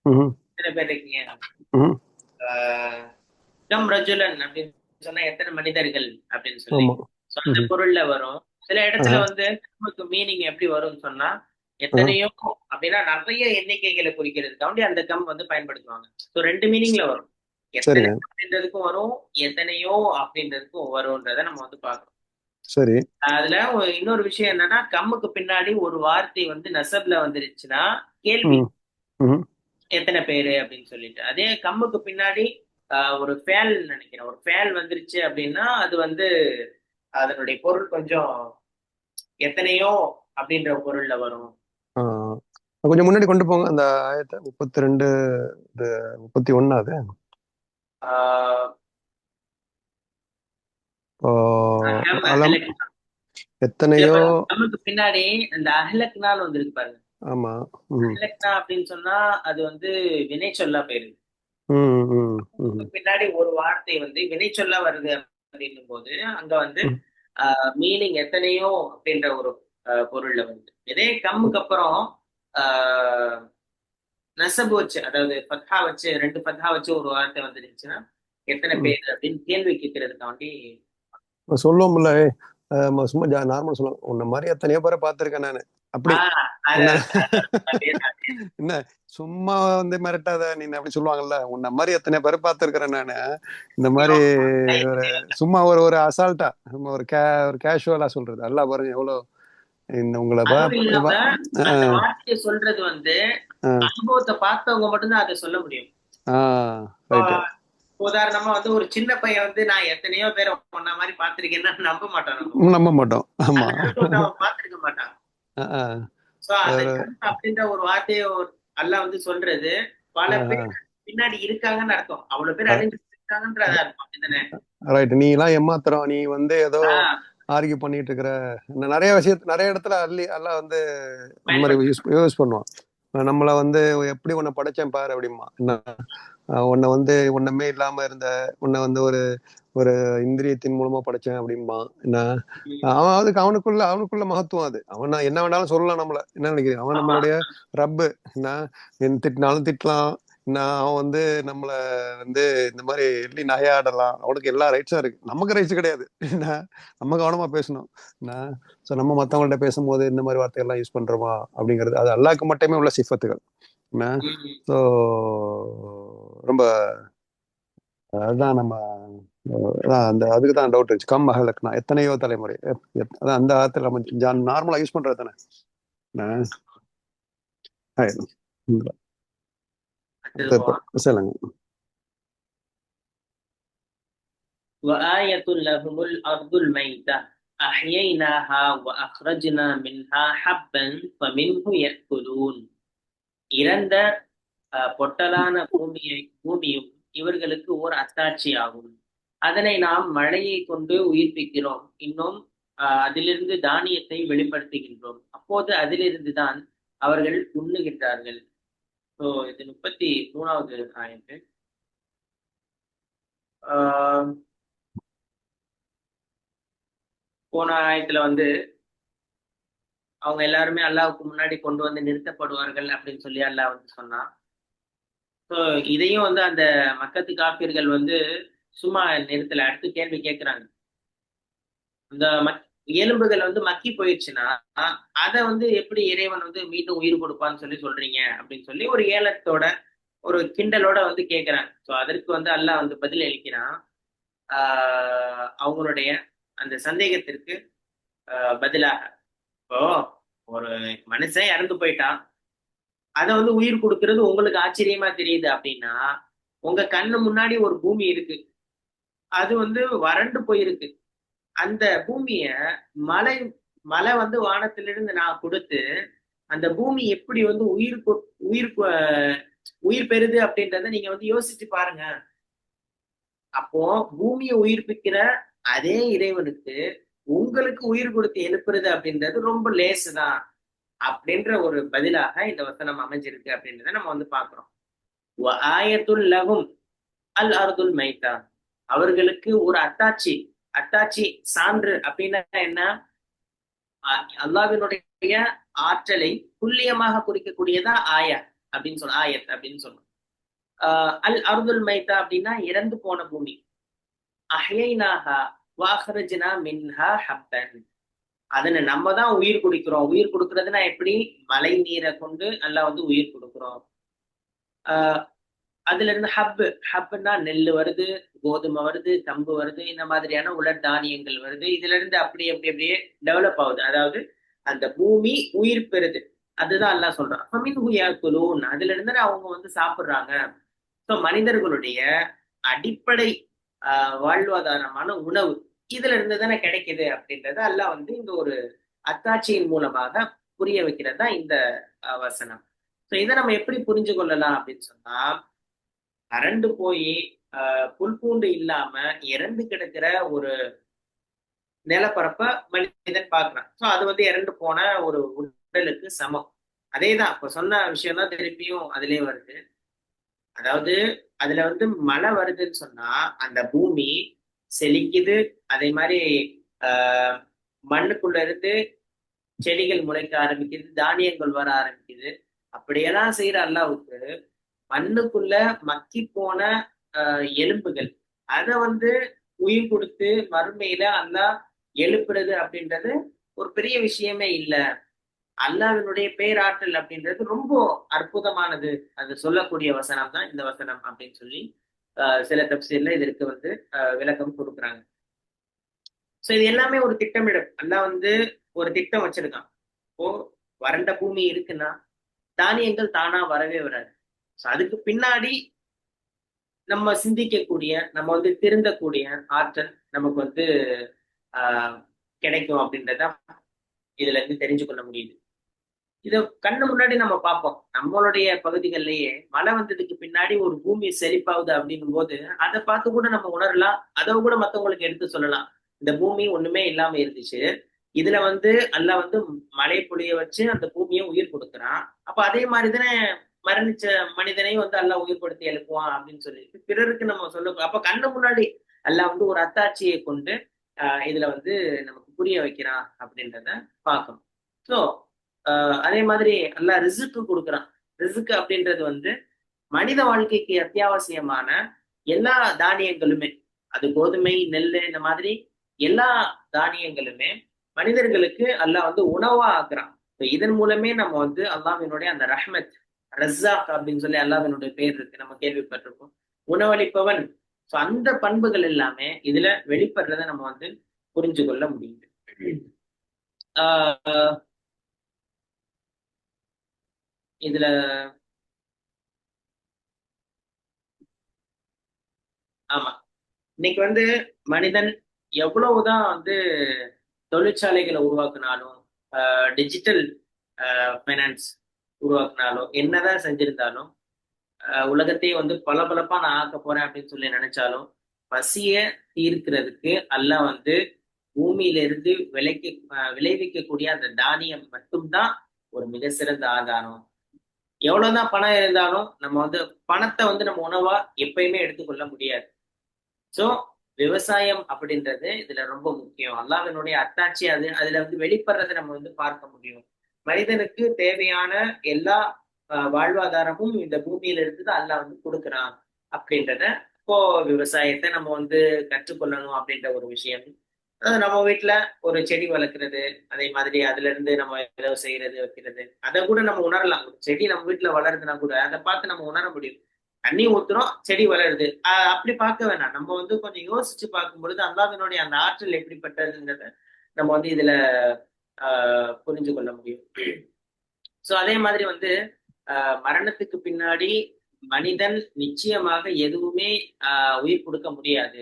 ம் எத்தனை பேர் இருக்கீங்க. ம் ஆஹ் கம் ரஜுலன் அப்படின்னு சொன்னா எத்தனை மனிதர்கள் அப்படின்னு சொல்லி ஆமா. அந்த ம் பொருள்ல வரும். சில இடத்துல ஆஹா. கம்முக்கு மீனிங் எப்படி வரும்னு சொன்னா, ஆஹா. எத்தனையோ அப்படின்னா நிறைய எண்ணிக்கைகளை குறிக்கிறதுக்காண்டி அந்த கம் பயன்படுத்துவாங்க. ஸோ ரெண்டு மீனிங்ல வரும். எத்தனை சரிங்க. அப்படின்றதுக்கும் வரும், எத்தனையோ அப்படின்றதுக்கும் வரும்ன்றத நம்ம பார்க்கணும். சரி. அதுல இன்னொரு விஷயம் என்னன்னா, கம்முக்கு பின்னாடி ஒரு வார்த்தை நசப்ல வந்துருச்சுன்னா கேள்வி, ம் ம் எத்தனை பேரு அப்படின்னு சொல்லிட்டு. அதே கம்முக்கு பின்னாடி ஒரு ஃபேல் நினைக்கிறேன், ஒரு ஃபேல் வந்துருச்சு அப்படின்னா அது அதனுடைய பொருள் கொஞ்சம் எத்தனையோ அப்படின்ற பொருள்ல வரும். ஆ, கொஞ்சம் முன்னாடி கொண்டு போங்க அந்த ஆயத்தை. 32 31 அது. ஆஹ் இப்போ கம் அலம் அஹ்லக்னா. எத்தனையோ. கம்முக்கு பின்னாடி அந்த அஹ்லக்னான்னு வந்திருக்கு பாருங்க. ஆமா. ம் அஹ்லக்னா அப்படின்னு சொன்னா அது வினை சொல்லா போயிருது. ம் ம் ம் பின்னாடி ஒரு வார்த்தை வினை சொல்ல வருது அப்படின்னும் போது அங்க ம் மீனிங் எத்தனையோ அப்படின்ற ஒரு பொருள்ல வருது. இதே கம்முக்கு அப்புறம் ஆஹ் நசபு வச்சு, அதாவது ஃபத்ஹா வச்சு, ரெண்டு ஃபத்ஹா வச்சு ஒரு வார்த்தை வந்துருச்சுன்னா எத்தனை ம். பேர் அப்படின்னு கேள்வி கேட்கறதுக்காண்டி. சொல்லுவோம்ல, சும்மா நார்மல் சொல்லுவோம், உன்ன மாதிரி எத்தனையோ பேரை பார்த்திருக்கேன் நானு. அப்படி அது என்ன அதேதான். என்ன சும்மா வந்து மிரட்டாத நீ அப்படி சொல்லுவாங்கல்ல, உன்ன மாதிரி எத்தனை பேரை பார்த்துருக்கிறேன் நானு. இந்த மாதிரி ஒரு சும்மா ஒரு ஒரு அசால்ட்டா சும்மா ஒரு கேஷுவலா சொல்றது எல்லாம் பாருங்க எவ்வளவு இந்த உங்களை அதுவும் இல்லாம அந்த ஆஹ் வார்த்தையை சொல்றது வந்து ஆஹ் அனுபவத்தை பார்த்தவங்க மட்டும்தான் அதை சொல்ல முடியும். ஆஹ் இப்போ ரைட்டு. உதாரணமா வந்து ஒரு சின்ன பையன் வந்து நான் எத்தனையோ பேரை ஒன்ன மாதிரி பார்த்திருக்கேன்னா நம்ப மாட்டான். நம்ம நம்ப மாட்டோம். ஆமா. அந்த அனுபவத்தை அவன் பார்த்திருக்க மாட்டான். ஆஹ் சோ அந்த ஒரு கண் அப்படின்ற ஒரு வார்த்தையை அல்லாஹ் வந்து சொல்றது பல பேர் பின்னாடி இருக்காங்கன்னு அர்த்தம். அவ்வளவு பேர் அழிஞ்சிட்டு இருக்காங்கன்ற அர்த்தம். அப்படிதானே? ரைட். நீ எல்லாம் ஏமாத்துறோம், நீ வந்து ஏதோ ஆஹ் ஆர்கியூ பண்ணிட்டு இருக்கிற. நிறைய விஷயத்து நிறைய இடத்துல எல்லாம் வந்து இந்த மாதிரி பயன்படுத்த யூஸ் பண்ணுவான். நம்மள வந்து எப்படி உன்னை படைச்சேன் பாரு அப்படிமா. என்ன உன்னை வந்து ஒண்ணுமே இல்லாம இருந்த உன்னை வந்து ஒரு ஒரு இந்திரியத்தின் மூலமா படைச்சேன் அப்படிம்பா. என்ன அவன் அதுக்கு அவனுக்குள்ள மகத்துவம் அது. அவன் என்ன வேணாலும் சொல்லலாம். நம்மள என்ன நினைக்கிறேன், அவன் ஆமா. நம்மளுடைய ரப்பு. என்ன திட்டினாலும் திட்டலாம். அவன் வந்து நம்மள வந்து இந்த மாதிரி எள்ளி நகையாடலாம். அவனுக்கு எல்லா ரைட்ஸும் இருக்கு. நமக்கு ரைட்ஸ் கிடையாது. என்ன நம்ம கவனமா பேசணும். என்ன சோ நம்ம மத்தவங்கள்ட்ட பேசும்போது இந்த மாதிரி வார்த்தை எல்லாம் யூஸ் பண்றோமா அப்படிங்கிறது அது அல்லாஹ்க்கு மட்டுமே உள்ள சிஃபத்துகள். என்ன ஸோ ரொம்ப அதுதான் நம்ம அந்த அதுக்கு தான் டவுட் இருந்துச்சு. கம் மகளக்குனா எத்தனையோ தலைமுறை அதான் அந்த ஆத்துல நம்ம நார்மலா யூஸ் பண்றது தானே. சொல்லுங்க. وآية لهم الأرض الميتة أحييناها وأخرجنا منها حبا فمنه يأكلون. இறந்த பொட்டலான பூமியும் இவர்களுக்கு ஓர் அத்தாட்சி ஆகும். அதனை நாம் மழையை கொண்டு உயிர்ப்பிக்கிறோம். இன்னும் அதிலிருந்து தானியத்தை வெளிப்படுத்துகின்றோம். அப்போது அதிலிருந்து தான் அவர்கள் உண்ணுகின்றார்கள். ஸோ இது 33வது ஆயத்து. போன ஆயத்துல வந்து அவங்க எல்லாருமே அல்லாஹ்வுக்கு முன்னாடி கொண்டு வந்து நிறுத்தப்படுவார்கள் அப்படின்னு சொல்லி அல்லாஹ் வந்து சொன்னான். ஸோ இதையும் வந்து அந்த மக்கத்து காப்பீர்கள் வந்து சும்மா நிறுத்தல, அடுத்து கேள்வி கேட்கிறாங்க. இந்த எலும்புகள் வந்து மக்கி போயிடுச்சுன்னா அதை வந்து எப்படி இறைவன் வந்து மீண்டும் உயிர் கொடுப்பான்னு சொல்லி சொல்றீங்க அப்படின்னு சொல்லி ஒரு ஏலத்தோட ஒரு கிண்டலோட வந்து கேட்கிறாங்க. ஸோ அதற்கு வந்து அல்லாஹ் வந்து பதில் அளிக்கிறான். அவங்களுடைய அந்த சந்தேகத்திற்கு பதிலாக, இப்போ ஒரு மனுஷன் இறந்து போயிட்டான், அதை வந்து உயிர் கொடுக்கறது உங்களுக்கு ஆச்சரியமா தெரியுது அப்படின்னா, உங்க கண்ணு முன்னாடி ஒரு பூமி இருக்கு, அது வந்து வறண்டு போயிருக்கு. அந்த பூமிய மலை மலை வந்து வானத்திலிருந்து நான் கொடுத்து அந்த பூமி எப்படி வந்து உயிர் உயிர் பெறுது அப்படின்றத நீங்க வந்து யோசிச்சு பாருங்க. அப்போ பூமியை உயிர்ப்பிக்கிற அதே இறைவனுக்கு உங்களுக்கு உயிர் கொடுத்து எழுப்புறது அப்படின்றது ரொம்ப லேசுதான் அப்படின்ற ஒரு பதிலாக இந்த வசனம் அமைஞ்சிருக்கு அப்படின்றத நம்ம வந்து பாக்குறோம். ஆயத்துல் லகும் அல் அர்துல் மைத்தா, அவர்களுக்கு ஒரு அத்தாட்சி சான்று அப்படின்னா என்ன? அல்லாஹ்வினுடைய ஆற்றலை துல்லியமாக குறிக்கக்கூடியதா அப்படின்னு சொல்ல ஆயத் அப்படின்னு சொல்லுவோம். அல் அர்துல் மைத்தா அப்படின்னா இறந்து போன பூமி. அஹ்யைனாஹா வஅக்ரஜ்னா மின்ஹா ஹப்பன், அதனை நம்ம தான் உயிர் கொடுக்கிறோம். உயிர் கொடுக்கறதுன்னா எப்படி? மழை நீரை கொண்டு நல்லா வந்து உயிர் கொடுக்கிறோம். அதுல இருந்து ஹப்புன்னா நெல் வருது, கோதுமை வருது, கம்பு வருது, இந்த மாதிரியான உலர் தானியங்கள் வருது. இதுல இருந்து அப்படியே டெவலப் ஆகுது. அதாவது அந்த பூமி உயிர் பெறுது. அதுதான் எல்லாம் சொல்றான். அதுல இருந்து அவங்க வந்து சாப்பிடுறாங்க. ஸோ மனிதர்களுடைய அடிப்படை வாழ்வாதாரமான உணவு இதுல இருந்து தானே கிடைக்குது அப்படின்றத எல்லாம் வந்து இந்த ஒரு அத்தாட்சியின் மூலமாக புரிய வைக்கிறது தான் இந்த வசனம். ஸோ இதை நம்ம எப்படி புரிஞ்சு கொள்ளலாம் அப்படின்னு சொன்னா, கரண்டு போய் புல்பூண்டு இல்லாம இறந்து கிடக்கிற ஒரு நிலப்பரப்ப மனிதன் பார்க்கிறான். ஸோ அது வந்து இறந்து போன ஒரு உடலுக்கு சமம். அதேதான் இப்ப சொன்ன விஷயம் தான் திருப்பியும் அதுலயே வருது. அதாவது அதுல வந்து மழை வருதுன்னு சொன்னா அந்த பூமி செழிக்குது. அதே மாதிரி மண்ணுக்குள்ள இருந்து செடிகள் முளைக்க ஆரம்பிக்குது, தானியங்கள் வர ஆரம்பிக்குது. அப்படியெல்லாம் செய்யற அல்லாவுக்கு மண்ணுக்குள்ள மக்கி போன எலும்புகள் அதை வந்து உயிர் கொடுத்து மறுமையில அல்லா எழுப்புறது அப்படின்றது ஒரு பெரிய விஷயமே இல்லை. அல்லாஹ்வினுடைய பேராற்றல் அப்படின்றது ரொம்ப அற்புதமானது. அது சொல்லக்கூடிய வசனம் தான் இந்த வசனம் அப்படின்னு சொல்லி சில தப்சீர்ல இதற்கு வந்து விளக்கம் கொடுக்குறாங்க. சோ இது எல்லாமே ஒரு திட்டமிடல். அல்லாஹ் வந்து ஒரு திட்டம் வச்சிருக்கான். இப்போ வறண்ட பூமி இருக்குன்னா தானியங்கள் தானா வரவே வராது. சோ அதுக்கு பின்னாடி நம்ம சிந்திக்கக்கூடிய, நம்ம வந்து திருந்தக்கூடிய ஆற்றல் நமக்கு வந்து ஆஹ் கிடைக்கும் அப்படின்றத இதுல இருந்து தெரிஞ்சு கொள்ள முடியுது. இத கண்ணு முன்னாடி நம்ம பார்ப்போம். நம்மளுடைய பகுதிகளிலேயே மழை வந்ததுக்கு பின்னாடி ஒரு பூமி செழிப்பாகுது அப்படின்னும் போது, அதை பார்த்து கூட நம்ம உணரலாம். அதை கூட மத்தவங்களுக்கு எடுத்து சொல்லலாம். இந்த பூமி ஒண்ணுமே இல்லாம இருந்துச்சு. இதுல வந்து அல்லாஹ் வந்து மழை பொழிய வச்சு அந்த பூமியை உயிர் கொடுக்குறான். அப்ப அதே மாதிரிதானே மரணிச்ச மனிதனையும் வந்து அல்லாஹ் உயிர்படுத்தி எழுப்புவான் அப்படின்னு சொல்லி பிறருக்கு நம்ம சொல்ல, அப்ப கண்ணு முன்னாடி அல்லாஹ் வந்து ஒரு அத்தாட்சியை கொண்டு இதுல வந்து நமக்கு புரிய வைக்கிறான் அப்படின்றத பார்க்கணும். சோ அதே மாதிரி அல்லாஹ் ரிசுக்கு கொடுக்குறான். ரிசுக்கு அப்படின்றது வந்து மனித வாழ்க்கைக்கு அத்தியாவசியமான எல்லா தானியங்களுமே, அது கோதுமை, நெல், இந்த மாதிரி எல்லா தானியங்களுமே மனிதர்களுக்கு அல்லாஹ் வந்து உணவா ஆக்குறான். இதன் மூலமே நம்ம வந்து அல்லாஹ்வினுடைய அந்த ரஹ்மத், ரஸாக் அப்படின்னு சொல்லி அல்லாஹ்வினுடைய பேர் இருக்கு, நம்ம கேள்விப்பட்டிருக்கோம். உணவளிப்பவன். சோ அந்த பண்புகள் எல்லாமே இதுல வெளிப்படுறத நம்ம வந்து புரிஞ்சு கொள்ள முடியுது. ஆஹ் இதுல ஆமா, இன்னைக்கு வந்து மனிதன் எவ்வளவுதான் வந்து தொழிற்சாலைகளை உருவாக்குனாலும், டிஜிட்டல் ஃபைனான்ஸ் உருவாக்குனாலும், என்னதான் செஞ்சிருந்தாலும், உலகத்தையே வந்து பளபளப்பா நான் ஆக்க போறேன் அப்படின்னு சொல்லி நினைச்சாலும், பசிய தீர்க்கிறதுக்கு அல்லாஹ் வந்து பூமியில இருந்து விளைவிக்கக்கூடிய அந்த தானியம் மட்டும்தான் ஒரு மிக சிறந்த ஆதாரம். எவ்வளவுதான் பணம் இருந்தாலும் நம்ம வந்து பணத்தை வந்து நம்ம உணவா எப்பயுமே எடுத்துக்கொள்ள முடியாது. சோ விவசாயம் அப்படின்றது இதுல ரொம்ப முக்கியம். அல்லாஹ்வினுடைய அத்தாட்சி அதுல வந்து வெளிப்படுறதை நம்ம வந்து பார்க்க முடியும். மனிதனுக்கு தேவையான எல்லா வாழ்வாதாரமும் இந்த பூமியில இருந்து தான் அல்லாஹ் வந்து கொடுக்குறான் அப்படின்றத, இப்போ விவசாயத்தை நம்ம வந்து கற்றுக்கொள்ளணும் அப்படின்ற ஒரு விஷயம். நம்ம வீட்டுல ஒரு செடி வளர்க்குறது, அதே மாதிரி அதுல இருந்து நம்ம ஏதோ செய்யறது வைக்கிறது, அதை கூட நம்ம உணரலாம். ஒரு செடி நம்ம வீட்டுல வளருதுன்னா கூட அதை பார்த்து நம்ம உணர முடியும். தண்ணி ஊத்துறோம், செடி வளருது. அப்படி பார்க்க வேணாம். நம்ம வந்து கொஞ்சம் யோசிச்சு பார்க்கும் பொழுது அல்லாஹ்வினுடைய அந்த ஆற்றல் எப்படிப்பட்டதுங்கிறத நம்ம வந்து இதுல புரிஞ்சு கொள்ள முடியும். சோ அதே மாதிரி வந்து மரணத்துக்கு பின்னாடி மனிதன் நிச்சயமாக எதுவுமே உயிர் கொடுக்க முடியாது.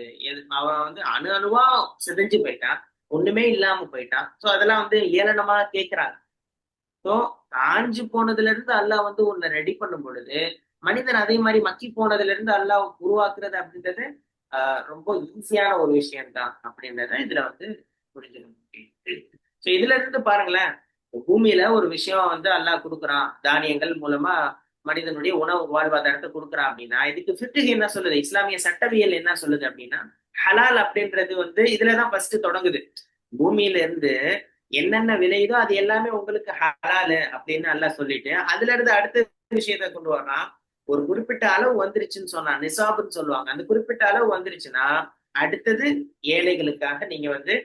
அவன் வந்து அணு அணுவா சிதைஞ்சு போயிட்டான், ஒண்ணுமே இல்லாம போயிட்டான். சோ அதெல்லாம் வந்து ஏளனமா கேட்கிறாங்க. சோ காஞ்சு போனதுல இருந்து அல்லாஹ் வந்து ஒண்ணு ரெடி பண்ணும் பொழுது, மனிதன் அதே மாதிரி மக்கி போனதுல இருந்து அல்லாஹ் உருவாக்குறது அப்படின்றது ரொம்ப ஈஸியான ஒரு விஷயம்தான் அப்படின்றத இதுல வந்து புரிஞ்சுக்கணும். சோ இதுல இருந்து பாருங்களேன், பூமியில ஒரு விஷயம் வந்து அல்லாஹ் கொடுக்குறான், தானியங்கள் மூலமா மனிதனுடைய உணவு வாழ்வாதாரத்தை கொடுக்குறான் அப்படின்னா, இதுக்கு ஃபிக்ஹ் என்ன சொல்லுது, இஸ்லாமிய சட்டவியல் என்ன சொல்லுது அப்படின்னா, ஹலால் அப்படின்றது வந்து இதுலதான் ஃபர்ஸ்ட் தொடங்குது. பூமியில இருந்து என்னென்ன விளையுதோ அது எல்லாமே உங்களுக்கு ஹலாலு அப்படின்னு அல்லாஹ் சொல்லிட்டு, அதுல இருந்து அடுத்த விஷயத்த கொண்டு வர்றான். ஒரு குறிப்பிட்ட அளவு வந்துருச்சுன்னு சொன்னா, நிசாப்னு சொல்லுவாங்க. அந்த குறிப்பிட்ட அளவு வந்துருச்சுன்னா அடுத்தது ஏழைகளுக்காக நீங்க வந்து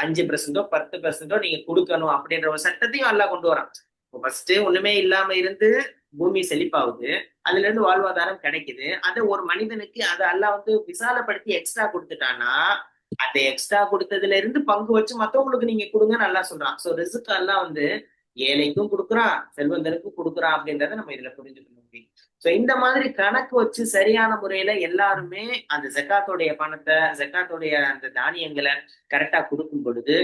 5% 10% நீங்க கொடுக்கணும் அப்படின்ற ஒரு சட்டத்தையும் அல்லாஹ் கொண்டு வரான். ஃபர்ஸ்ட் ஒண்ணுமே இல்லாம இருந்து பூமி செழிப்பாகுது, அதுல இருந்து வாழ்வாதாரம் கிடைக்குது. அதை ஒரு மனிதனுக்கு அதை அல்லாஹ் வந்து விசாலப்படுத்தி எக்ஸ்ட்ரா கொடுத்துட்டான்னா, அந்த எக்ஸ்ட்ரா கொடுத்ததுல இருந்து பங்கு வச்சு மத்தவங்களுக்கு நீங்க கொடுங்க நல்லா சொல்றான். சோ ரிஸ்க் எல்லாம் வந்து ஏழைக்கும் கொடுக்குறான், செல்வந்தனுக்கும் கொடுக்குறான் அப்படின்றத நம்ம இதுல புரிஞ்சுக்க முடியும். சோ இந்த மாதிரி கணக்கு வச்சு சரியான முறையில எல்லாருமே அந்த ஜக்காத்தோடைய பணத்தை, ஜக்காத்தோடைய அந்த தானியங்களை கரெக்டா கொடுக்கும் பொழுது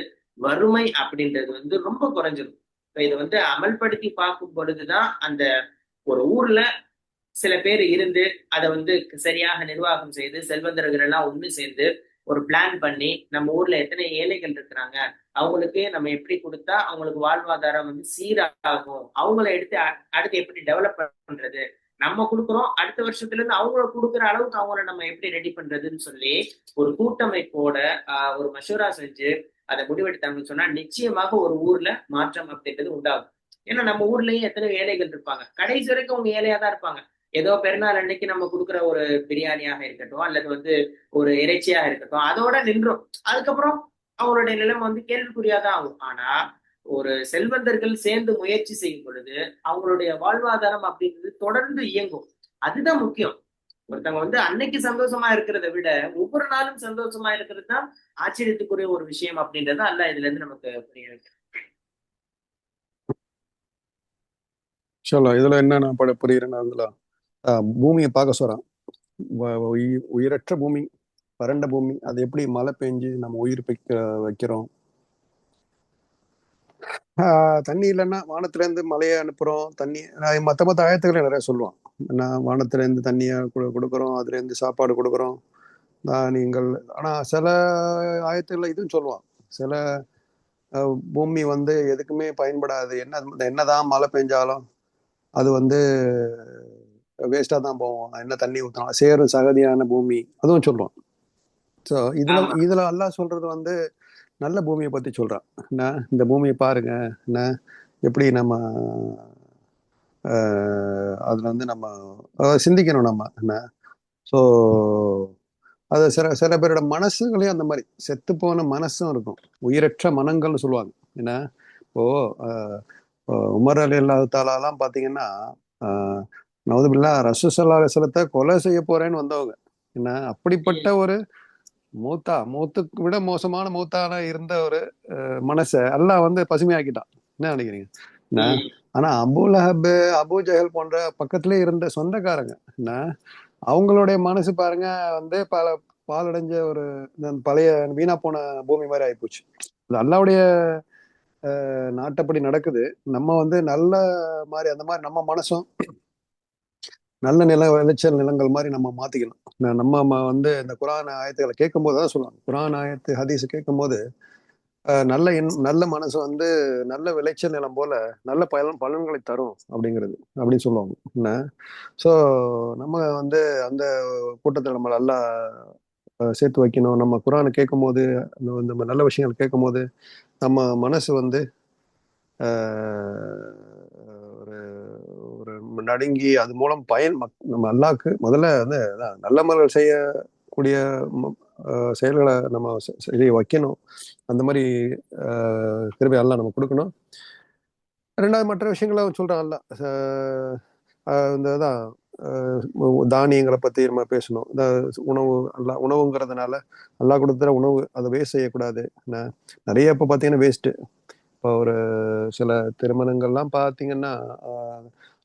வறுமை அப்படின்றது வந்து ரொம்ப குறைஞ்சிடும். இதை வந்து அமல்படுத்தி பார்க்கும் பொழுதுதான் அந்த ஒரு ஊர்ல சில பேர் இருந்து அதை வந்து சரியாக நிர்வாகம் செய்து செல்வந்தர்கள் எல்லாம் ஒண்ணு சேர்ந்து ஒரு பிளான் பண்ணி நம்ம ஊர்ல எத்தனை ஏழைகள் இருக்கிறாங்க, அவங்களுக்கு நம்ம எப்படி கொடுத்தா அவங்களுக்கு வாழ்வாதாரம் வந்து சீராகும், அவங்கள எடுத்து அடுத்து எப்படி டெவலப் பண்றது, நம்ம கொடுக்குறோம் அடுத்த வருஷத்துல இருந்து அவங்கள கொடுக்குற அளவுக்கு அவங்கள நம்ம எப்படி ரெடி பண்றதுன்னு சொல்லி ஒரு கூட்டமைப்போட ஒரு மஷூரா செஞ்சு அதை முடிவெடுத்தாங்கன்னு சொன்னா நிச்சயமாக ஒரு ஊர்ல மாற்றம் அப்படின்றது உண்டாகும். ஏன்னா நம்ம ஊர்லயும் எத்தனை ஏழைகள் இருப்பாங்க, கடைசி வரைக்கும் அவங்க ஏழையா தான் இருப்பாங்க. ஏதோ பெருநாள் அன்னைக்கு நம்ம கொடுக்குற ஒரு பிரியாணியாக இருக்கட்டும் அல்லது வந்து ஒரு இறைச்சியாக இருக்கட்டும் அதோட நின்றோம். அதுக்கப்புறம் அவங்களுடைய நிலைமை வந்து கேள்விக்குறியாதான் ஆகும். ஆனா ஒரு செல்வந்தர்கள் சேர்ந்து முயற்சி செய்யும் பொழுது அவங்களுடைய வாழ்வாதாரம் அப்படின்றது தொடர்ந்து இயங்கும். அதுதான் முக்கியம். ஒருத்தவங்க அன்னைக்கு சந்தோஷமா இருக்கிறத விட ஒவ்வொரு நாளும் சந்தோஷமா இருக்கிறது தான் ஆச்சரியத்துக்குரிய ஒரு விஷயம் அப்படின்றத அல்ல இதுல இருந்து நமக்கு புரிய வைக்கிறேன். இதுல என்ன நான் புரியுறேன்னா, அதுல பூமியை பார்க்க சொல்றான். உயிரற்ற பூமி, வறண்ட பூமி, அது எப்படி மழை பெஞ்சு நம்ம உயிர் வைக்கிறோம். தண்ணி இல்லைன்னா வானத்துல இருந்து மழையை அனுப்புறோம். தண்ணி மத்த ஆயத்துக்களை நிறைய சொல்லுவான். வானத்துல இருந்து தண்ணியை கொடுக்குறோம், அதுல இருந்து சாப்பாடு கொடுக்குறோம், தானியங்கள். ஆனா சில ஆயத்துக்களை இதுவும் சொல்லுவான். சில பூமி எதுக்குமே பயன்படாது, என்னதான் மழை பெஞ்சாலும் அது வேஸ்டா தான் போவோம், என்ன தண்ணி ஊற்றலாம், சேரும் சகதியான பூமி, அதுவும் சொல்லுவான். ஸோ இதுல அல்லாஹ் சொல்றது நல்ல பூமியை பத்தி சொல்றான். என்ன, இந்த பூமியை பாருங்க, என்ன எப்படி நம்ம அதுல நம்ம சிந்திக்கணும் நம்ம. என்ன ஸோ அது சில பேரோட மனசுகளையும் அந்த மாதிரி செத்து போன மனசும் இருக்கும், உயிரற்ற மனங்கள்னு சொல்லுவாங்க. என்ன இப்போ உமர் அலி அல்லாஹ் பாத்தீங்கன்னா, நவதுபில்லா ரசூலுல்லாஹி அலைஹி வஸல்லத்தை கொலை செய்ய போறேன்னு வந்தவங்க. என்ன அப்படிப்பட்ட ஒரு மூத்துக்கு விட மோசமான மூத்தான இருந்த ஒரு மனசை அல்லாஹ் பசுமையாக்கிட்டான். என்ன நினைக்கிறீங்க? ஆனா அபூலஹப், அபூ ஜஹல் போன்ற பக்கத்திலே இருந்த சொந்தக்காரங்க, என்ன அவங்களுடைய மனசு பாருங்க பல பாலடைஞ்ச ஒரு பழைய வீணா போன பூமி மாதிரி ஆயிப்போச்சு. அது அல்லாவுடைய நாட்டப்படி நடக்குது. நம்ம நல்ல மாதிரி அந்த மாதிரி நம்ம மனசும் நல்ல விளைச்சல் நிலங்கள் மாதிரி நம்ம மாத்திக்கணும். நம்ம இந்த குரான் ஆயத்துக்களை கேட்கும் போது தான் சொல்லுவாங்க, குரான் ஆயத்து ஹதீஸ் கேட்கும் போது நல்ல மனசு நல்ல விளைச்சல் நிலம் போல நல்ல பலன்களை தரும் அப்படின்னு சொல்லுவாங்க. என்ன ஸோ நம்ம அந்த கூட்டத்தில் நம்ம நல்லா சேர்த்து வைக்கணும். நம்ம குரானை கேட்கும் போது, நம்ம நல்ல விஷயங்கள் கேட்கும் போது நம்ம மனசு ஒரு ஒரு நடுங்கி அது மூலம் நம்ம அல்லாஹ்க்கு முதல்ல நல்ல மலர்கள் செய்யக்கூடிய செயல்களை நம்ம செய்ய வைக்கணும். அந்த மாதிரி கிருபை அல்லாஹ் நம்ம கொடுக்கணும். ரெண்டாவது மற்ற விஷயங்களை சொல்றான் அல்லாஹ். இதான் தானியங்களை பத்தி நம்ம பேசணும். இந்த உணவு உணவுங்கிறதுனால அல்லாஹ் கொடுத்துற உணவு அதை வேஸ்ட் செய்யக்கூடாது. நிறைய இப்ப பாத்தீங்கன்னா வேஸ்ட். இப்போ ஒரு சில திருமணங்கள்லாம் பாத்தீங்கன்னா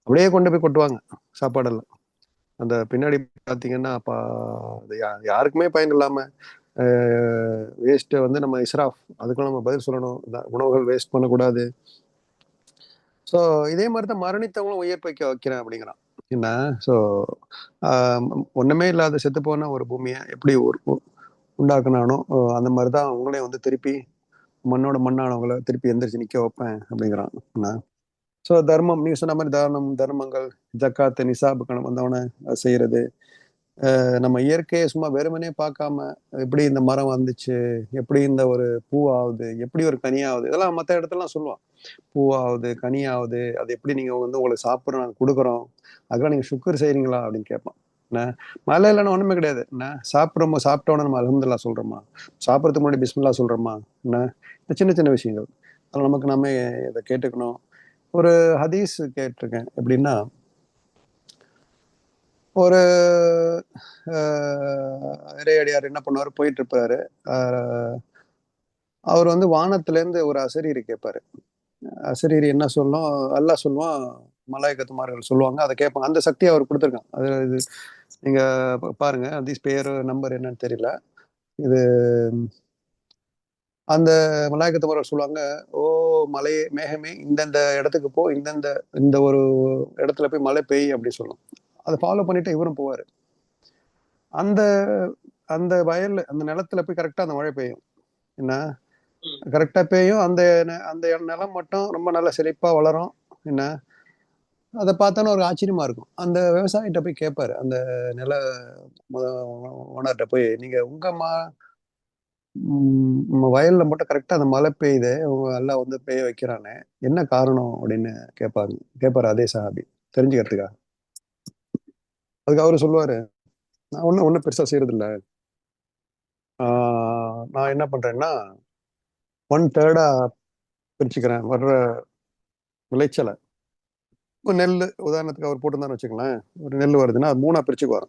அப்படியே கொண்டு போய் கொட்டுவாங்க சாப்பாடெல்லாம். அந்த பின்னாடி பாத்தீங்கன்னா அது யாருக்குமே பயன் இல்லாம வேஸ்ட்டை நம்ம இஸ்ராஃப், அதுக்கெல்லாம் நம்ம பதில் சொல்லணும். உணவுகள் வேஸ்ட் பண்ணக்கூடாது. ஸோ இதே மாதிரி தான் மரணித்தவங்களும் உயிர் வைக்கிறேன் அப்படிங்கிறான். என்ன ஸோ ஒண்ணுமே இல்லாத செத்து போன ஒரு பூமியை எப்படி உண்டாக்குனானோ அந்த மாதிரி தான் அவங்களையும் திருப்பி மண்ணோட மண்ணானவங்களை திருப்பி எந்திரிச்சு நிக்க வைப்பேன் அப்படிங்கிறான். ஸோ தர்மம், நீங்க சொன்ன மாதிரி தர்மங்கள், ஜக்காத்து, நிசாபு கணம் வந்தவனை செய்யறது. நம்ம இயற்கையை சும்மா வெறுமனே பார்க்காம எப்படி இந்த மரம் வந்துச்சு, எப்படி இந்த ஒரு பூவாகுது, எப்படி ஒரு கனியாகுது, இதெல்லாம் மற்ற இடத்துலலாம் சொல்லுவான். பூவாகுது, கனியாகுது, அது எப்படி நீங்க உங்களுக்கு சாப்பிட்றோம், நாங்கள் கொடுக்குறோம், அதுக்கெல்லாம் நீங்க சுக்கர் செய்றீங்களா அப்படின்னு கேட்பான். என்ன மழை இல்லைன்னா ஒண்ணுமே கிடையாது. என்ன சாப்பிட்டோன்னு நம்ம அல்ஹம்துலில்லாஹ் சொல்றோமா, சாப்பிட்றதுக்கு முன்னாடி பிஸ்மில்லா சொல்றோமா, என்ன இந்த சின்ன சின்ன விஷயங்கள் அதில் நமக்கு நம்ம இதை கேட்டுக்கணும். ஒரு ஹதீஸ் கேட்டிருக்கேன். எப்படின்னா, ஒரு இறையடியார் என்ன பண்ணுவாரு, போயிட்டு இருப்பாரு. அவர் வானத்துல இருந்து ஒரு அசரீரி கேட்பாரு. அசரீரி என்ன சொல்லும், அல்லாஹ் சொல்லுவான், மலாய்க்கத்துமார்கள் சொல்லுவாங்க, அதை கேட்பாங்க. அந்த சக்தியை அவர் கொடுத்துருக்கான். அது இது நீங்க பாருங்க, ஹதீஸ் பேரு நம்பர் என்னன்னு தெரியல. இது அந்த மலாய்க்கத்துமார்கள் சொல்லுவாங்க, ஓ மலையே, மேகமே, இந்தந்த இடத்துக்கு போ, இந்த ஒரு இடத்துல போய் மழை பெய்யும் அப்படின்னு சொல்லும். அதை ஃபாலோ பண்ணிட்டு இவரும் போவாரு. அந்த அந்த வயல்ல, அந்த நிலத்துல போய் கரெக்டா அந்த மழை பெய்யும். என்ன கரெக்டா பெய்யும். அந்த அந்த நிலம் மட்டும் ரொம்ப நல்லா செழிப்பா வளரும். என்ன அதை பார்த்தோன்னா ஒரு ஆச்சரியமா இருக்கும். அந்த விவசாயிகிட்ட போய் கேட்பாரு, அந்த நில ஓனர்கிட்ட போய், நீங்க உங்க வயல்ல மட்டும் கரெக்டா அந்த மழை பெய்யுது, உங்க எல்லாம் பெய்ய வைக்கிறானே, என்ன காரணம் அப்படின்னு கேட்பாரு அதே சஹாபி, தெரிஞ்சுக்கிறதுக்கா. அதுக்கு அவரு சொல்லுவாரு, நான் ஒன்னும் பெருசா செய்யறது இல்ல. நான் என்ன பண்றேன்னா, 1/3 பிரிச்சுக்கிறேன் வர்ற விளைச்சலை. இப்போ நெல் உதாரணத்துக்கு அவர் போட்டிருந்தான்னு வச்சுக்கலாம், ஒரு நெல் வருதுன்னா அது 3ஆ பிரிச்சுக்குவார்.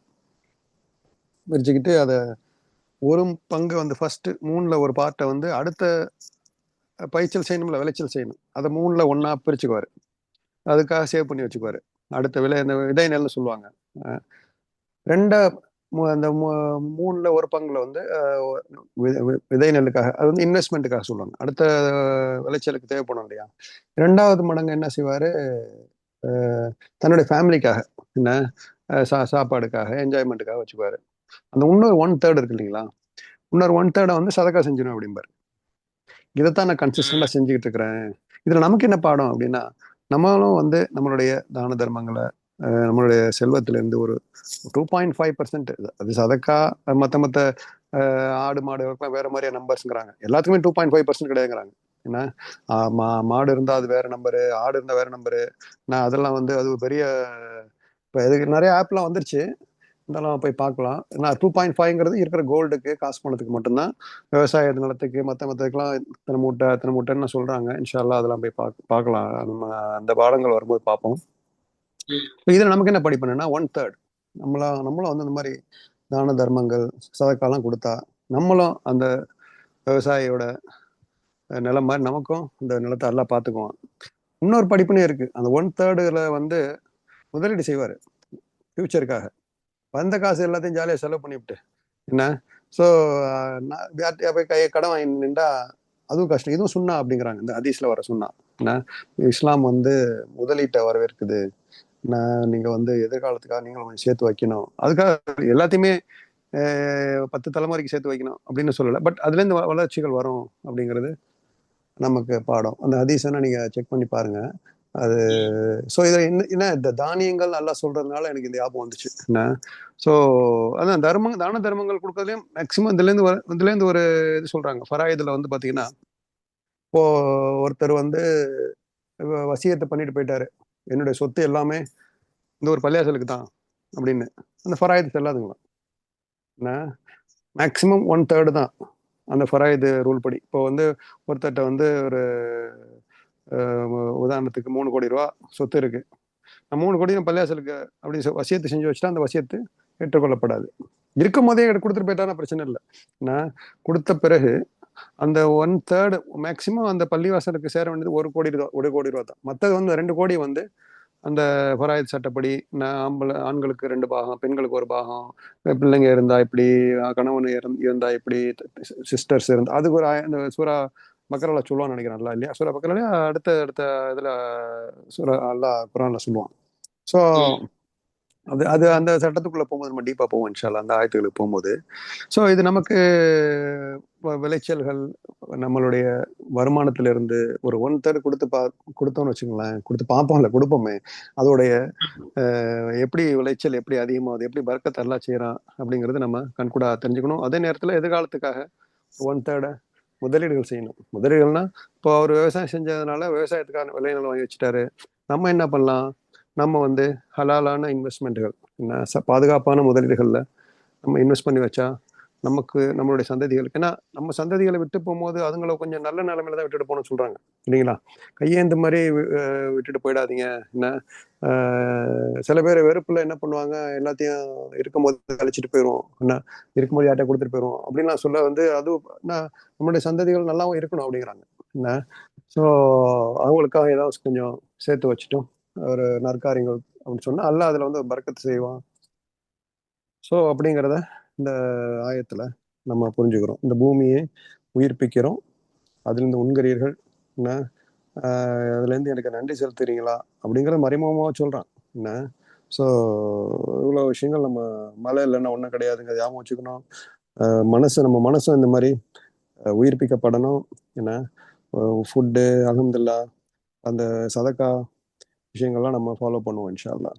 பிரிச்சுக்கிட்டு அதை ஒரு பங்கு வந்து ஃபர்ஸ்ட் 3ல் ஒரு பார்ட்டை வந்து அடுத்த பயிற்சல் செய்யணும்ல, விளைச்சல் செய்யணும், அதை 3ல் 1ஆ பிரிச்சுக்குவார். அதுக்காக சேவ் பண்ணி வச்சுக்குவார். அடுத்த இந்த விதை நெல்னு சொல்லுவாங்க. ரெண்டா அந்த 3ல் ஒரு பங்குல வந்து விதை நெல்லுக்காக, அது வந்து இன்வெஸ்ட்மெண்ட்டுக்காக சொல்லுவாங்க, அடுத்த விளைச்சலுக்கு தேவைப்படும் இல்லையா. 2வது மடங்கு என்ன செய்வாரு, தன்னுடைய ஃபேமிலிக்காக, என்ன சாப்பாடுக்காக, என்ஜாய்மெண்ட்டுக்காக வச்சுக்குவாரு. அந்த இன்னொரு 1/3 இருக்கு இல்லைங்களா, இன்னொரு 1/3 வந்து சதக்கா செஞ்சிடும் அப்படிம்பாரு. இதைத்தான் நான் கன்சிஸ்டண்டா செஞ்சுக்கிட்டு இருக்கிறேன். இதுல நமக்கு என்ன பாடம் அப்படின்னா, நம்மளும் வந்து நம்மளுடைய தான தர்மங்களை நம்மளுடைய செல்வத்திலிருந்து ஒரு 2.5%, அது சதக்கா மற்ற ஆடு மாடு வேற மாதிரியா நம்பர்ஸ்ங்கிறாங்க, எல்லாத்துக்குமே 2.5% கிடையாதுங்கிறாங்க. என்ன மாடு இருந்தா அது வேற நம்பரு, ஆடு இருந்தா வேற நம்பரு. நான் அதெல்லாம் வந்து அது பெரிய, இப்போ இதுக்கு நிறைய ஆப்லாம் வந்துருச்சு, இருந்தாலும் போய் பார்க்கலாம். ஏன்னா 2.5ங்கிறது இருக்கிற கோல்டுக்கு, காசு பணத்துக்கு மட்டும்தான். விவசாய நிலத்துக்கு மற்றதுக்கெல்லாம் இத்தனை மூட்டைன்னு சொல்றாங்க. இன்ஷால்லா அதெல்லாம் போய் பார்க்கலாம். நம்ம அந்த பாடங்கள் வரும்போது பார்ப்போம். இதில் நமக்கு என்ன படிப்புன்னா 1/3 நம்மளும் வந்து இந்த மாதிரி தான தர்மங்கள் சதக்காலாம் கொடுத்தா நம்மளும் அந்த விவசாயியோட நிலம் மாதிரி நமக்கும் இந்த நிலத்தை எல்லாம் பார்த்துக்குவோம். இன்னொரு படிப்புனே இருக்கு. அந்த 1/3ல வந்து முதலீடு செய்வார் ஃபியூச்சருக்காக. வந்த காசு எல்லாத்தையும் ஜாலியாக செலவு பண்ணிவிட்டு என்ன, ஸோ போய் கடன் வாங்கி நின்றா அதுவும் கஷ்டம். இதுவும் சுன்னா அப்படிங்கிறாங்க, இந்த ஹதீஸ்ல வர சுன்னா. என்ன, இஸ்லாம் வந்து முதலீட்டை வரவேற்குது. நீங்க வந்து எதிர்காலத்துக்காக நீங்களும் கொஞ்சம் சேர்த்து வைக்கணும், அதுக்காக எல்லாத்தையுமே 10 தலைமுறைக்கு சேர்த்து வைக்கணும் அப்படின்னு சொல்லலை. பட் அதுல இருந்து வளர்ச்சிகள் வரும் அப்படிங்கிறது நமக்கு பாடம். அந்த ஹதீஸை நீங்க செக் பண்ணி பாருங்க. அது ஸோ இதில் என்ன இந்த தானியங்கள் நல்லா சொல்றதுனால எனக்கு இந்த ஞாபகம் வந்துச்சு. என்ன, ஸோ அதான் தான தர்மங்கள் கொடுக்கறதுலையும் மேக்சிமம் இதுலேருந்து ஒரு இது சொல்றாங்க. ஃபராயிதுல வந்து பார்த்தீங்கன்னா, இப்போ ஒருத்தர் வந்து வசியத்தை பண்ணிட்டு போயிட்டாரு, என்னுடைய சொத்து எல்லாமே இந்த ஒரு பள்ளியாசலுக்கு தான் அப்படின்னு. அந்த ஃபராயிது செல்லாதுங்களா, என்ன, மேக்சிமம் 1/3 தான் அந்த ஃபராயிது ரூல் படி. இப்போ வந்து ஒருத்தர்கிட்ட வந்து ஒரு உதாரணத்துக்கு 3 கோடி ரூபா சொத்து இருக்கு, 3 கோடி பள்ளியாசலுக்கு அப்படி வசியத்தை செஞ்சு வச்சுட்டா அந்த வசியத்து ஏற்றுக்கொள்ளப்படாது. இருக்கும் போதே கொடுத்துட்டு போயிட்டானா பிரச்சனை இல்லை. நான் கொடுத்த பிறகு அந்த 1/3 மேக்சிமம் அந்த பள்ளிவாசலுக்கு சேர வேண்டியது 1 கோடி ரூபா தான். மற்றது வந்து 2 கோடி வந்து அந்த ஃபராயத் சட்டப்படி ஆண்களுக்கு 2 பாகம், பெண்களுக்கு 1 பாகம், பிள்ளைங்க இருந்தா இப்படி, கணவன் இருந்தா இப்படி, சிஸ்டர்ஸ் இருந்தா அதுக்கு ஒரு அந்த சூரா பக்கரால சொல்லுவான்னு நினைக்கிறேன் இல்லையா, சூரா பக்கராலே அடுத்த இதுல சூரா அல்லாஹ் குர்ஆன்ல சொல்லுவான். ஸோ அது அந்த சட்டத்துக்குள்ள போகும்போது நம்ம டீப்பா போவோம் இன்ஷால்லா, அந்த ஆயத்துகளுக்கு போகும்போது. ஸோ இது நமக்கு விளைச்சல்கள் நம்மளுடைய வருமானத்திலிருந்து ஒரு 1/3 கொடுத்தோம்னு வச்சுங்களேன், கொடுத்து பார்ப்போம்ல, கொடுப்போமே, அதோடைய எப்படி விளைச்சல் எப்படி அதிகமாகுது, எப்படி பறக்கத்தை எல்லாம் செய்யறான் அப்படிங்கிறது நம்ம கண்கூடா தெரிஞ்சுக்கணும். அதே நேரத்தில் எதிர்காலத்துக்காக 1/3 முதலீடுகள் செய்யணும். முதலீடுகள்னா இப்போ அவர் விவசாயம் செஞ்சதுனால விவசாயத்துக்கான விளைநிலம் வாங்கி வச்சுட்டாரு. நம்ம என்ன பண்ணலாம், நம்ம வந்து ஹலாலான இன்வெஸ்ட்மெண்ட்டுகள், பாதுகாப்பான முதலீடுகளில் நம்ம இன்வெஸ்ட் பண்ணி வச்சா நமக்கு நம்மளுடைய சந்ததிகளுக்கு, ஏன்னா நம்ம சந்ததிகளை விட்டு போகும்போது அதுங்களை கொஞ்சம் நல்ல நிலைமையில தான் விட்டுட்டு போகணும்னு சொல்றாங்க இல்லைங்களா. கையேந்த மாதிரி விட்டுட்டு போயிடாதீங்க. என்ன, சில பேர் வெறுப்புல என்ன பண்ணுவாங்க, எல்லாத்தையும் இருக்கும்போது கழிச்சிட்டு போயிடுவோம், என்ன இருக்கும்போது யார்ட்ட கொடுத்துட்டு போயிடுவோம் அப்படின்லாம் சொல்ல வந்து அது நம்மளுடைய சந்ததிகள் நல்லாவும் இருக்கணும் அப்படிங்கிறாங்க. என்ன, ஸோ அவங்களுக்காக ஏதாவது கொஞ்சம் சேர்த்து வச்சுட்டோம் ஒரு நற்காரியங்கள் அப்படின்னு சொன்னா அல்லாஹ் அதுல வந்து பரக்கத்து செய்வான். ஸோ அப்படிங்கிறத இந்த ஆயத்துல நம்ம புரிஞ்சுக்கிறோம். இந்த பூமியை உயிர்ப்பிக்கிறோம், அதுலேருந்து உண்கிறீர்கள், என்ன, அதுலேருந்து எனக்கு நன்றி செலுத்துறீங்களா அப்படிங்கிறத மறைமுகமாக சொல்றான். என்ன, ஸோ இவ்வளோ விஷயங்கள் நம்ம மழை இல்லைன்னா ஒன்றும் கிடையாதுங்க, ஞாபகம் வச்சுக்கணும். நம்ம மனசும் இந்த மாதிரி உயிர்ப்பிக்கப்படணும். என்ன, ஃபுட்டு அல்ஹம்துலில்லாஹ் அந்த சதக்கா விஷயங்கள்லாம் நம்ம ஃபாலோ பண்ணுவோம் இன்ஷா அல்லாஹ்.